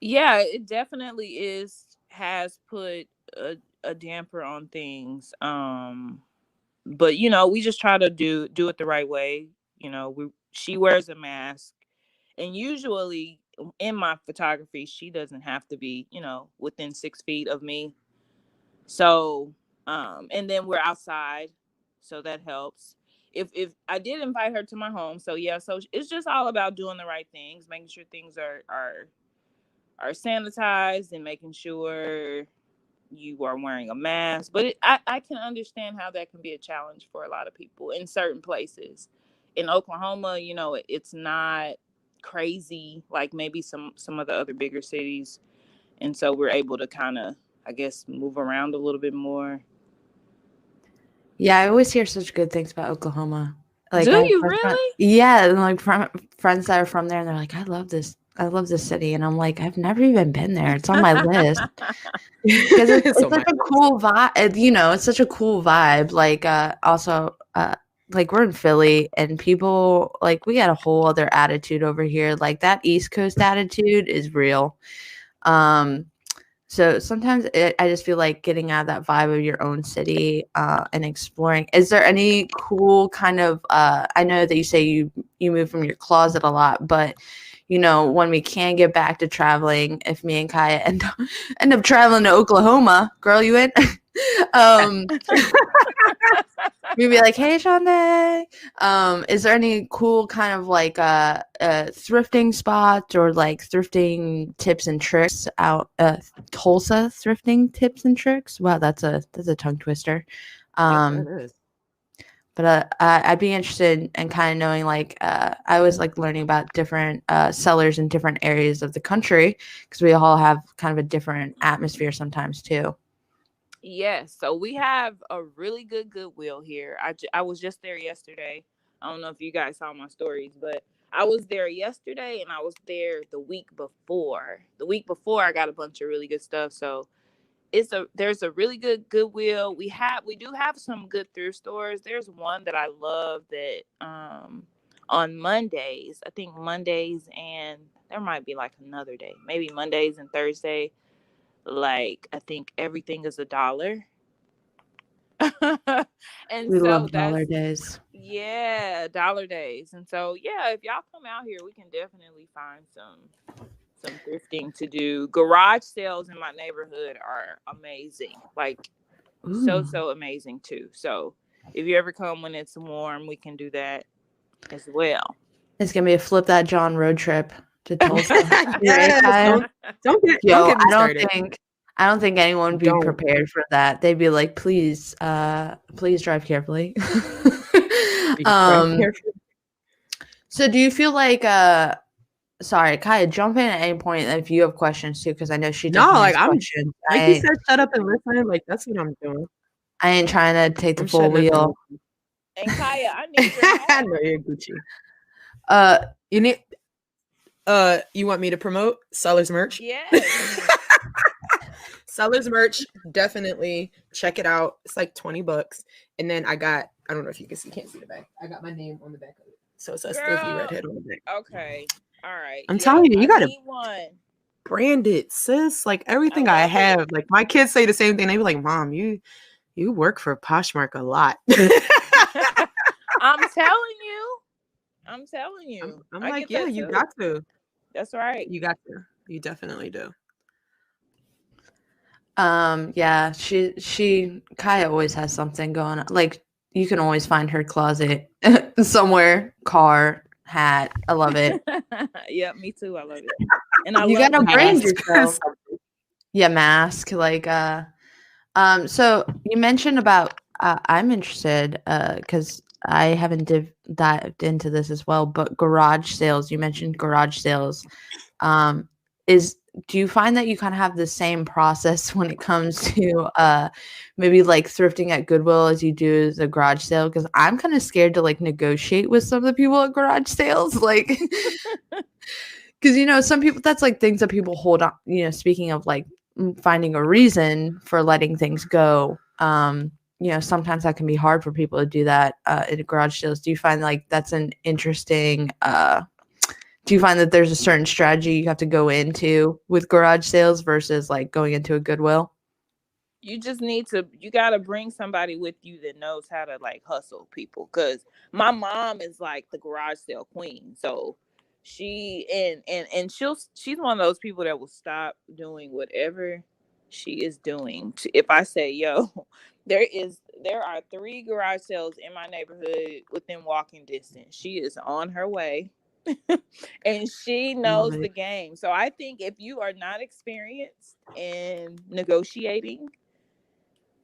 Yeah, it definitely has put a damper on things. But we just try to do it the right way. She wears a mask, and usually in my photography, she doesn't have to be, within 6 feet of me. So, and then we're outside, so that helps. If I did invite her to my home, so yeah, so it's just all about doing the right things, making sure things are sanitized, and making sure you are wearing a mask. But I can understand how that can be a challenge for a lot of people in certain places. In Oklahoma, it's not crazy like maybe some of the other bigger cities, and so we're able to kind of, I guess, move around a little bit more. Yeah, I always hear such good things about Oklahoma. Like, do you really? Yeah, and like friends that are from there, and they're like, I love this city, and I'm like, I've never even been there. It's on my list because it's such a cool vibe. It's such a cool vibe. Like, also, like we're in Philly, and people like we got a whole other attitude over here. Like that East Coast attitude is real. So sometimes I just feel like getting out of that vibe of your own city and exploring. Is there any cool kind of I know that you say you move from your closet a lot, but when we can get back to traveling, if me and Kiaya end up traveling to Oklahoma, girl, you in? We'd be like, hey, Chante. Is there any cool kind of like thrifting spots or like thrifting tips and tricks out Tulsa thrifting tips and tricks? Wow, that's a tongue twister. Yes, it is. But I'd be interested in kind of knowing, like, I always like learning about different sellers in different areas of the country because we all have kind of a different atmosphere sometimes too. Yes, so we have a really good Goodwill here. I was just there yesterday. I don't know if you guys saw my stories, but I was there yesterday, and I was there the week before. The week before, I got a bunch of really good stuff. So there's a really good Goodwill. We do have some good thrift stores. There's one that I love that on Mondays, I think Mondays, and there might be like another day, maybe Mondays and Thursday. Like, I think everything is $1. And we so love dollar days. Yeah, dollar days. And so, yeah, if y'all come out here, we can definitely find some thrifting to do. Garage sales in my neighborhood are amazing. Like, so amazing too. So if you ever come when it's warm, we can do that as well. It's gonna be a Flip That Jawn road trip to Tulsa. Yes, don't get me started. I don't think anyone would be prepared for that. They'd be like, please drive carefully. So do you feel like sorry, Kiaya, jump in at any point if you have questions too, because I know she does. No, like I'm questions. Like you said, shut up and listen. Like that's what I'm doing. I ain't trying to take the full wheel. And Kiaya, I need your help. No, you're Gucci. You need you want me to promote Seller's merch? Yes. Seller's merch, definitely check it out. It's like $20. And then I don't know if you can't see the back. I got my name on the back of it. So it says Filthy Redhead on the back. Okay. All right. I'm telling you, you gotta one. Brand it, sis. Like everything I have. It. Like my kids say the same thing. They be like, Mom, you work for Poshmark a lot. I'm telling you. I'm like, yeah, you got to. That's right. You got to. You definitely do. Yeah, Kiaya always has something going on. Like you can always find her closet somewhere, car, hat. I love it. Yeah, me too. I love it. And you gotta brand yourself. Yeah, mask. Like so you mentioned about I'm interested because I haven't dived into this as well, but garage sales, you mentioned garage sales. Do you find that you kind of have the same process when it comes to maybe like thrifting at Goodwill as you do the garage sale? Because I'm kind of scared to like negotiate with some of the people at garage sales, like because some people, that's like things that people hold on. Speaking of like finding a reason for letting things go, sometimes that can be hard for people to do that in garage sales. Do you find like that's an interesting? Do you find that there's a certain strategy you have to go into with garage sales versus like going into a Goodwill? you just need to, you got to bring somebody with you that knows how to like hustle people. Cause my mom is like the garage sale queen. So she, and she's one of those people that will stop doing whatever she is doing. If I say, yo, there are 3 garage sales in my neighborhood within walking distance. She is on her way. And she knows the game. So I think if you are not experienced in negotiating,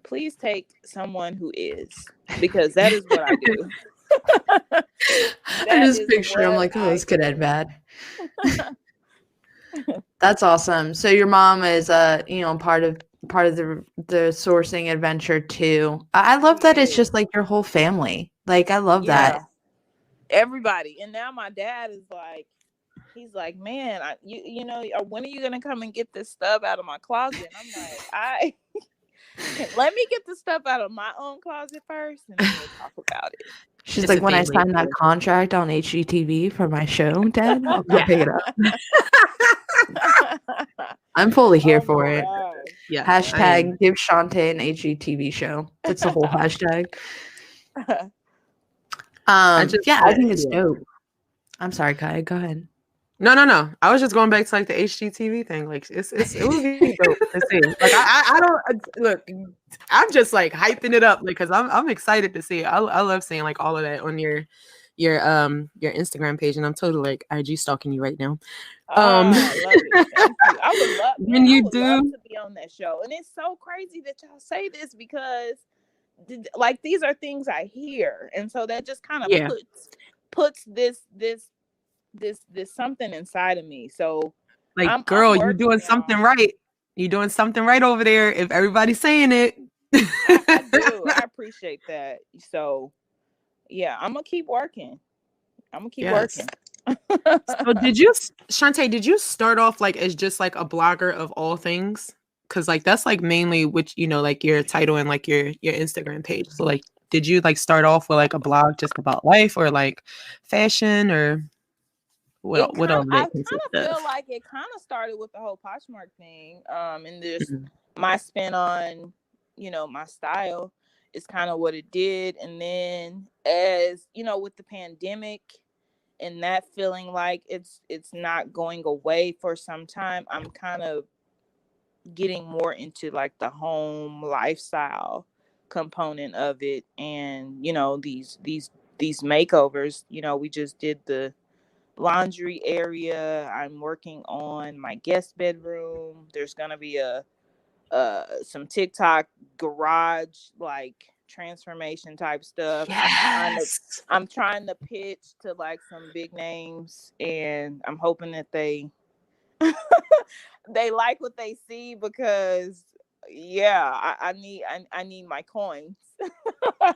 please take someone who is, because that is what I do. I just picture I'm like, oh, this could end bad. That's awesome. So your mom is part of the sourcing adventure too. I love that it's just like your whole family. Like I love that. Everybody. And now my dad is like, he's like, man, you know, when are you gonna come and get this stuff out of my closet? And I'm like, let me get the stuff out of my own closet first, and then we'll talk about it. She's like, when I signed that contract on HGTV for my show, Dad, I'll go pick it up. I'm fully here for it. Yeah. Hashtag give Chante an HGTV show. That's the whole hashtag. I think it's dope. I'm sorry, Kiaya, go ahead. No. I was just going back to like the HGTV thing. Like it would be dope to see. Like I don't look. I'm just like hyping it up because I'm excited to see it. I love seeing like all of that on your Instagram page, and I'm totally like IG stalking you right now. I love it. Thank you. I would love when you love to be on that show, and it's so crazy that y'all say this because like these are things I hear, and so that just kind of puts this something inside of me. So like, girl, you're doing something right. You're doing something right over there. If everybody's saying it, I do. I appreciate that. So yeah, I'm gonna keep working. working. So Chante, did you start off like as just like a blogger of all things? Because like that's like mainly which, you know, like your title and like your Instagram page. So like, did you like start off with like a blog just about life or like fashion or what? I kind of feel like it kind of started with the whole Poshmark thing, and just my spin on, you know, my style is kind of what it did, and then as you know, with the pandemic and that feeling like it's not going away for some time, I'm kind of getting more into like the home lifestyle component of it, and you know, these makeovers. You know, we just did the laundry area. I'm working on my guest bedroom. There's gonna be some TikTok garage like transformation type stuff. Yes. I'm trying to pitch to like some big names, and I'm hoping that they they like what they see, because I need my coins.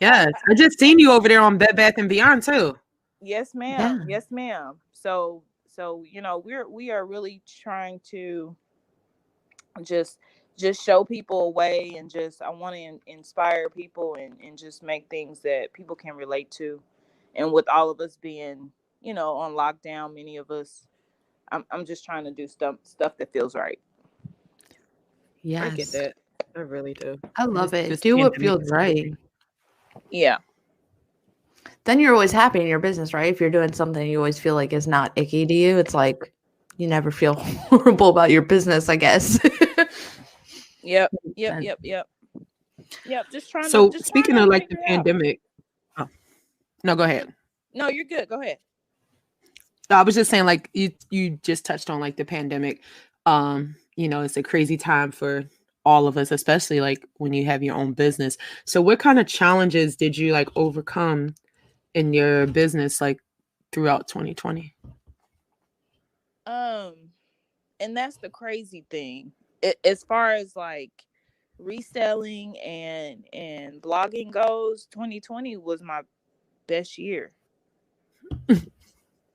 Yes, I just seen you over there on Bed Bath & Beyond too. Yes, ma'am. Yeah. Yes, ma'am. So you know, we are really trying to just show people a way, and just I want to inspire people, and just make things that people can relate to. And with all of us being, you know, on lockdown, many of us, I'm just trying to do stuff that feels right. Yes. I get that. I really do. I love it. Do what feels right. Yeah. Then you're always happy in your business, right? If you're doing something you always feel like is not icky to you, it's like you never feel horrible about your business, I guess. Yep. Just trying. So speaking of like the pandemic, no, go ahead. No, you're good. Go ahead. I was just saying, like you just touched on like the pandemic. You know, it's a crazy time for all of us, especially like when you have your own business. So what kind of challenges did you like overcome in your business like throughout 2020? And that's the crazy thing. As far as like reselling and blogging goes, 2020 was my best year.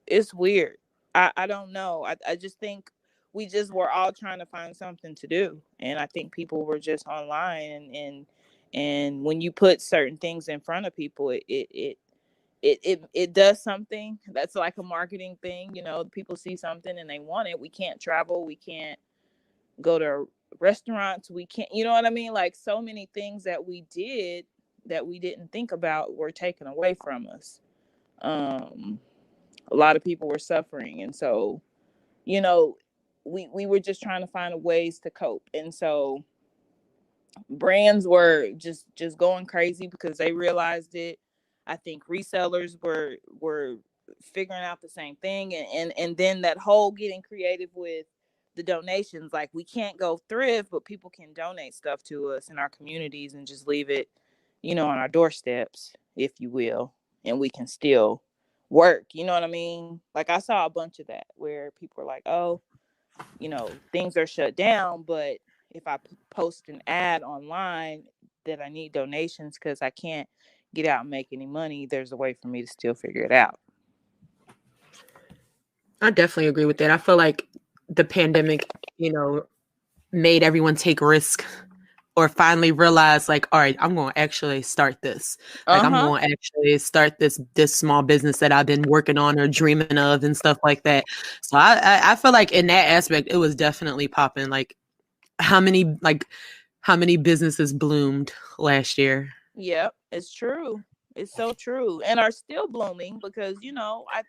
It's weird. I don't know. I just think we just were all trying to find something to do, and I think people were just online, and when you put certain things in front of people, it does something. That's like a marketing thing. You know, people see something and they want it. We can't travel. We can't go to restaurants we can't, you know what I mean? Like so many things that we did that we didn't think about were taken away from us. A lot of people were suffering, and so, you know, we were just trying to find ways to cope. And so brands were just going crazy because they realized it. I think resellers were figuring out the same thing, and then that whole getting creative with the donations. Like, we can't go thrift, but people can donate stuff to us in our communities and just leave it, you know, on our doorsteps, if you will, and we can still work. You know what I mean? Like, I saw a bunch of that where people were like, oh, you know, things are shut down, but if I post an ad online that I need donations because I can't get out and make any money, there's a way for me to still figure it out. I definitely agree with that. I feel like the pandemic, you know, made everyone take risk or finally realize, like, all right, I'm going to actually start this. Like, I'm going to actually start this small business that I've been working on or dreaming of and stuff like that. So I feel like in that aspect, it was definitely popping. Like, how many businesses bloomed last year? Yep, it's true. It's so true. And are still blooming because, you know, I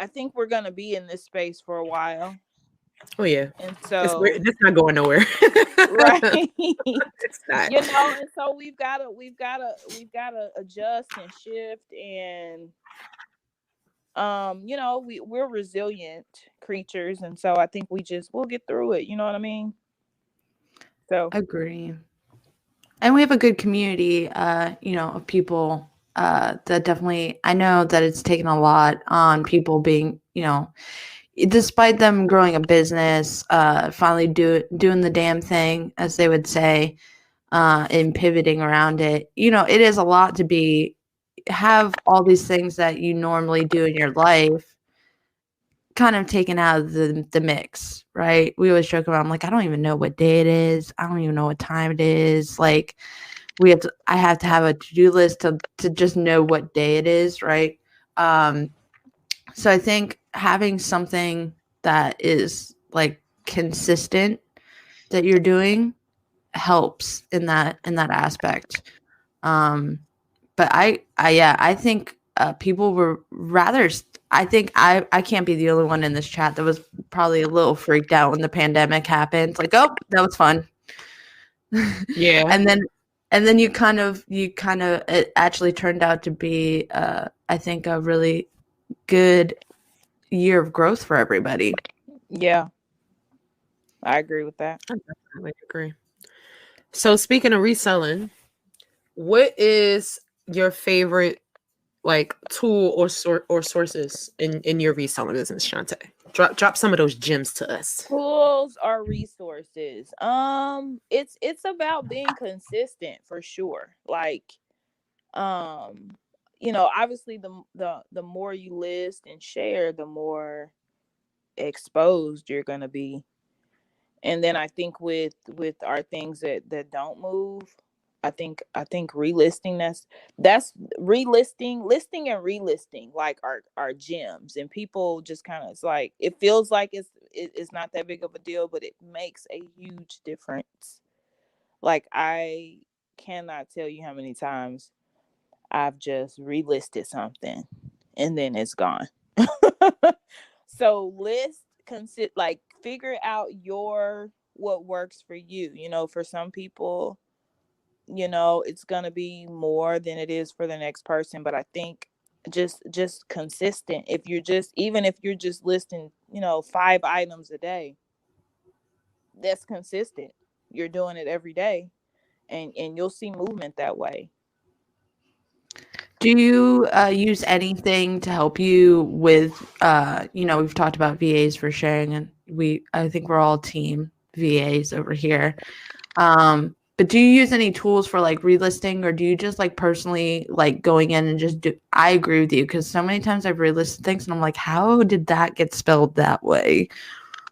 think we're going to be in this space for a while. Oh yeah. And so it's not going nowhere. Right. It's not. You know, and so we've got to adjust and shift, and you know, we're resilient creatures, and so I think we'll get through it, you know what I mean? So agree. And we have a good community, you know, of people that definitely, I know that it's taken a lot on people being, you know, despite them growing a business, finally doing the damn thing, as they would say, and pivoting around it. You know, it is a lot to have all these things that you normally do in your life kind of taken out of the mix, right? We always joke about, I'm like, I don't even know what day it is. I don't even know what time it is. Like, I have to have a to-do list to just know what day it is, right? So I think having something that is like consistent that you're doing helps in that aspect. But I think people were rather. I think I can't be the only one in this chat that was probably a little freaked out when the pandemic happened. Like, oh, that was fun. Yeah. and then you kind of it actually turned out to be I think a really good year of growth for everybody. Yeah, I agree with that. I definitely agree. So speaking of reselling, what is your favorite like tool or sources in your reselling business, Chante? Drop some of those gems to us. Tools or resources. It's about being consistent for sure. Like, you know, obviously the more you list and share, the more exposed you're gonna be. And then I think with our things that don't move, I think relisting, that's relisting, listing and relisting, like our gems, and people just kind of, it's like, it feels like it's not that big of a deal, but it makes a huge difference. Like, I cannot tell you how many times I've just relisted something and then it's gone. So like, figure out what works for you. You know, for some people, you know, it's gonna be more than it is for the next person. But I think just consistent. Even if you're just listing, you know, 5 items a day, that's consistent. You're doing it every day, and you'll see movement that way. Do you use anything to help you with, you know, we've talked about VAs for sharing, and I think we're all team VAs over here. But do you use any tools for like relisting, or do you just like personally like going in and just do? I agree with you, because so many times I've relisted things and I'm like, how did that get spelled that way?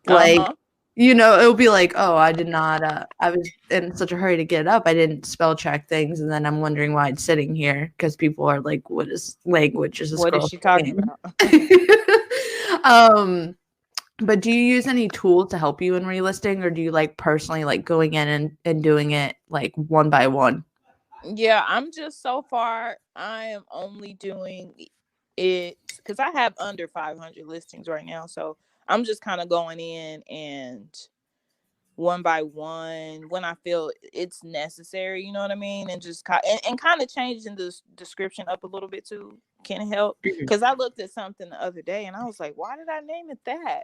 Like, you know, it'll be like, oh, I did not, I was in such a hurry to get up, I didn't spell check things, and then I'm wondering why it's sitting here, because people are like, what is language? Is this What girl is she talking about? But do you use any tools to help you in relisting, or do you like personally like going in and doing it like one by one? Yeah, I'm just so far, I am only doing it because I have under 500 listings right now. So I'm just kind of going in and one by one when I feel it's necessary, you know what I mean? And just and kind of changing the description up a little bit too can help. Because I looked at something the other day and I was like, why did I name it that?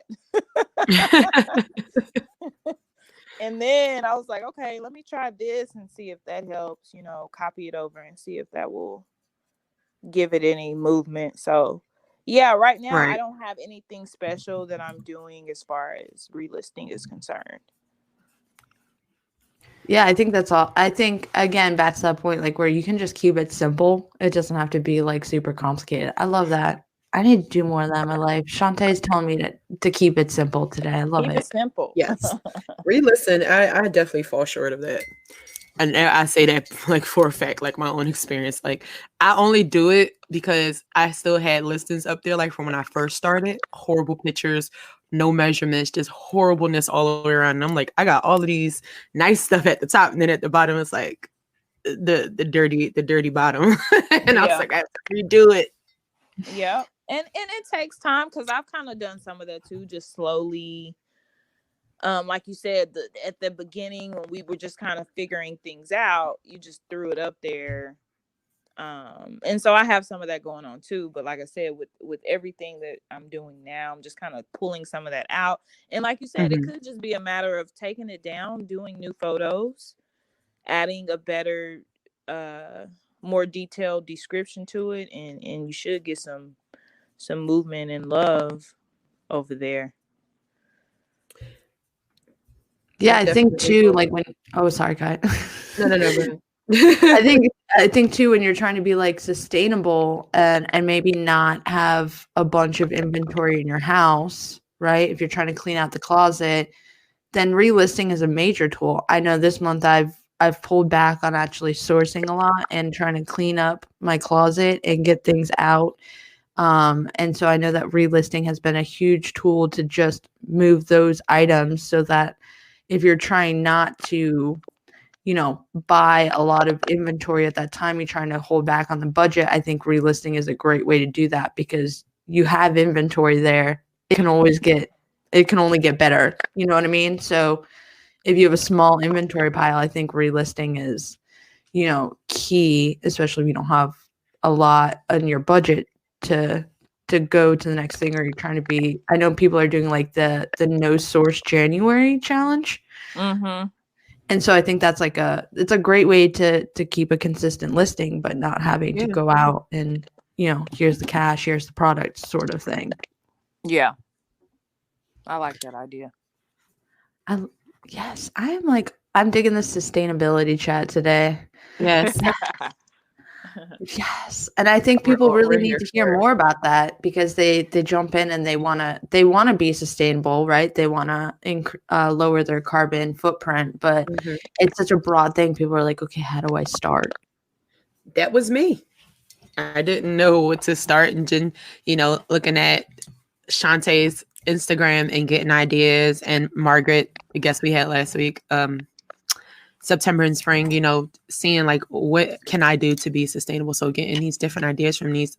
And then I was like, okay, let me try this and see if that helps, copy it over and see if that will give it any movement. So yeah, right now I don't have anything special that I'm doing as far as relisting is concerned. Yeah, I think that's all. I think, again, back to that point, like where you can just keep it simple. It doesn't have to be like super complicated. I love that. I need to do more of that in my life. Chante is telling me to keep it simple today. I love Keep it simple. Yes. Re-listen. I definitely fall short of that. And I say that like for a fact, like my own experience. Like I only do it because I still had listings up there, like from when I first started. Horrible pictures, no measurements, just horribleness all the way around. And I'm like, I got all of these nice stuff at the top, and then at the bottom it's like the dirty bottom. And I was like, I have to redo it. Yeah. And it takes time because I've kind of done some of that too, just slowly. Like you said, at the beginning when we were just kind of figuring things out, you just threw it up there. And so I have some of that going on too. But like I said, with everything that I'm doing now, I'm just kind of pulling some of that out. And like you said, it could just be a matter of taking it down, doing new photos, adding a better, more detailed description to it, and you should get some movement and love over there. Yeah, I think too, like when sorry, Kai. No, go ahead. I think too, when you're trying to be like sustainable and maybe not have a bunch of inventory in your house, right? If you're trying to clean out the closet, then relisting is a major tool. I know this month I've pulled back on actually sourcing a lot and trying to clean up my closet and get things out. And so I know that relisting has been a huge tool to just move those items so that if you're trying not to, buy a lot of inventory at that time, you're trying to hold back on the budget. I think relisting is a great way to do that because you have inventory there. It can only get better. You know what I mean? So if you have a small inventory pile, I think relisting is, key, especially if you don't have a lot on your budget to go to the next thing, or you're trying to be. I know people are doing like the no source January challenge. Mm-hmm. And so I think that's like it's a great way to keep a consistent listing, but not having to go out and, here's the cash, here's the product sort of thing. Yeah. I like that idea. Yes, I'm digging the sustainability chat today. Yes. Yes. And I think people really need to hear more about that because they jump in and they want to be sustainable, right? They want to lower their carbon footprint, but it's such a broad thing. People are like, okay, how do I start? That was me. I didn't know what to start, and then, looking at Chante's Instagram and getting ideas, and Margaret, the guest we had last week, September and spring, seeing like what can I do to be sustainable. So getting these different ideas from these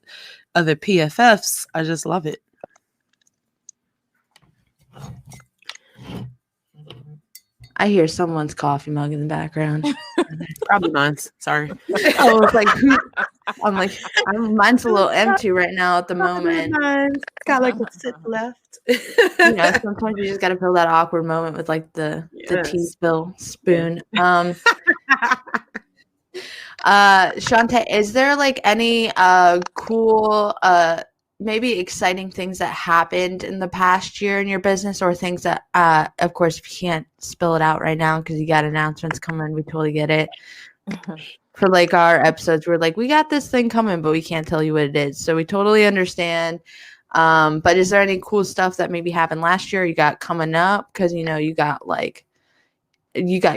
other PFFs, I just love it. I hear someone's coffee mug in the background. Probably mine. Sorry. I was like, I'm like, mine's a little empty right now at the moment. Mine's got like a sip left. Sometimes you just got to fill that awkward moment with like the tea spill spoon. Chante, is there like any cool maybe exciting things that happened in the past year in your business, or things that of course if you can't spill it out right now because you got announcements coming, we totally get it. For like our episodes, we're like, we got this thing coming, but we can't tell you what it is, so we totally understand. But is there any cool stuff that maybe happened last year you got coming up? Because you got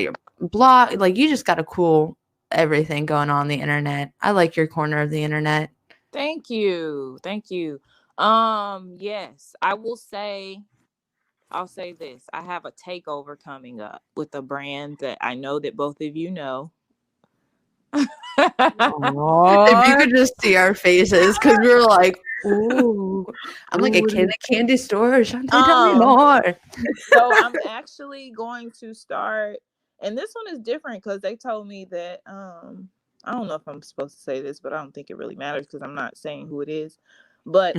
your blog, like you just got a cool everything going on the internet. I like your corner of the internet. Thank you. Yes, I will say I'll say this. I have a takeover coming up with a brand that I know that both of you know. If you could just see our faces, because we were like, ooh. I'm like, a kid at a candy store. Chante, tell me more. So I'm actually going to start, and this one is different because they told me that, I don't know if I'm supposed to say this, but I don't think it really matters because I'm not saying who it is. But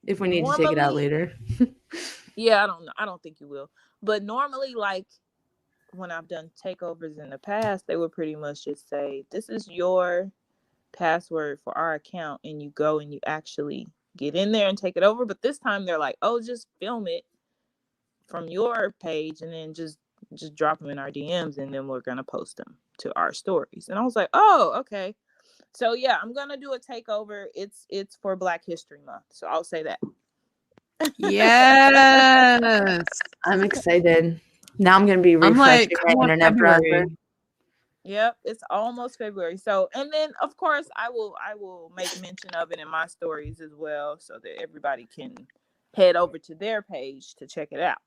if we need to take it out later. Yeah, I don't know. I don't think you will. But normally, like, when I've done takeovers in the past, they would pretty much just say, this is your password for our account, and you go and you actually get in there and take it over. But this time they're like, oh, just film it from your page and then just drop them in our DMs, and then we're gonna post them to our stories. And I was like, oh, okay. So yeah, I'm gonna do a takeover. It's for Black History Month, so I'll say that. Yes. I'm excited. Now I'm going to be refreshing my internet browser. Yep, it's almost February. So, and then of course I will make mention of it in my stories as well, so that everybody can head over to their page to check it out.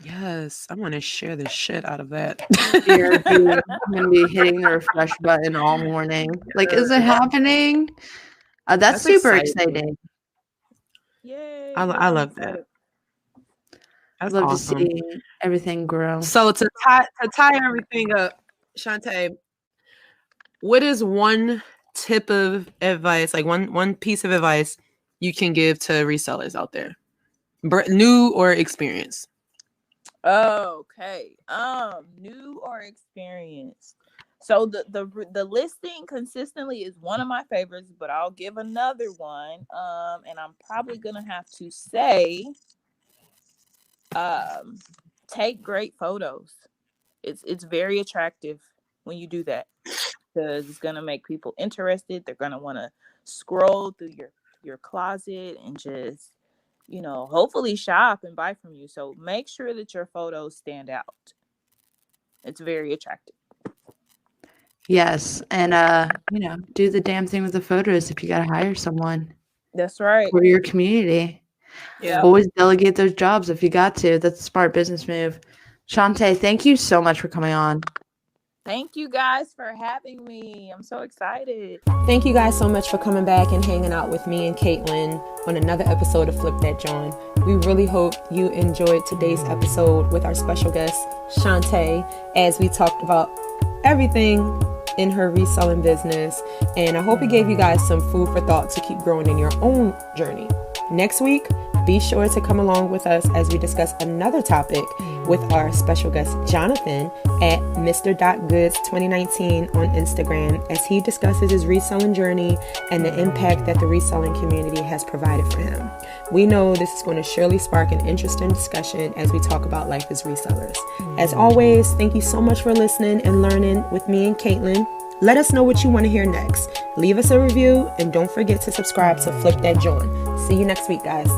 Yes, I want to share the shit out of that. I'm going to be hitting the refresh button all morning. Like, is it happening? That's super exciting. Yay! I love that. I'd love awesome to see everything grow. So to tie everything up, Chante, what is one tip of advice, like one piece of advice you can give to resellers out there, new or experienced? Okay, new or experienced. So the listing consistently is one of my favorites, but I'll give another one. And I'm probably gonna have to say, take great photos. It's very attractive when you do that, because it's gonna make people interested. They're gonna want to scroll through your closet and just, hopefully shop and buy from you. So make sure that your photos stand out. It's very attractive. Yes, and do the damn thing with the photos if you gotta hire someone. That's right. For your community. Yeah. Always delegate those jobs if you got to. That's a smart business move. Chante, thank you so much for coming on. Thank you guys for having me. I'm so excited. Thank you guys so much for coming back and hanging out with me and Caitlin on another episode of Flip That Jawn. We really hope you enjoyed today's episode with our special guest, Chante, as we talked about everything in her reselling business. And I hope it gave you guys some food for thought to keep growing in your own journey. Next week, be sure to come along with us as we discuss another topic with our special guest, Jonathan, at Mr.Goods2019 on Instagram, as he discusses his reselling journey and the impact that the reselling community has provided for him. We know this is going to surely spark an interesting discussion as we talk about life as resellers. As always, thank you so much for listening and learning with me and Caitlin. Let us know what you want to hear next. Leave us a review and don't forget to subscribe to Flip That Jawn. See you next week, guys.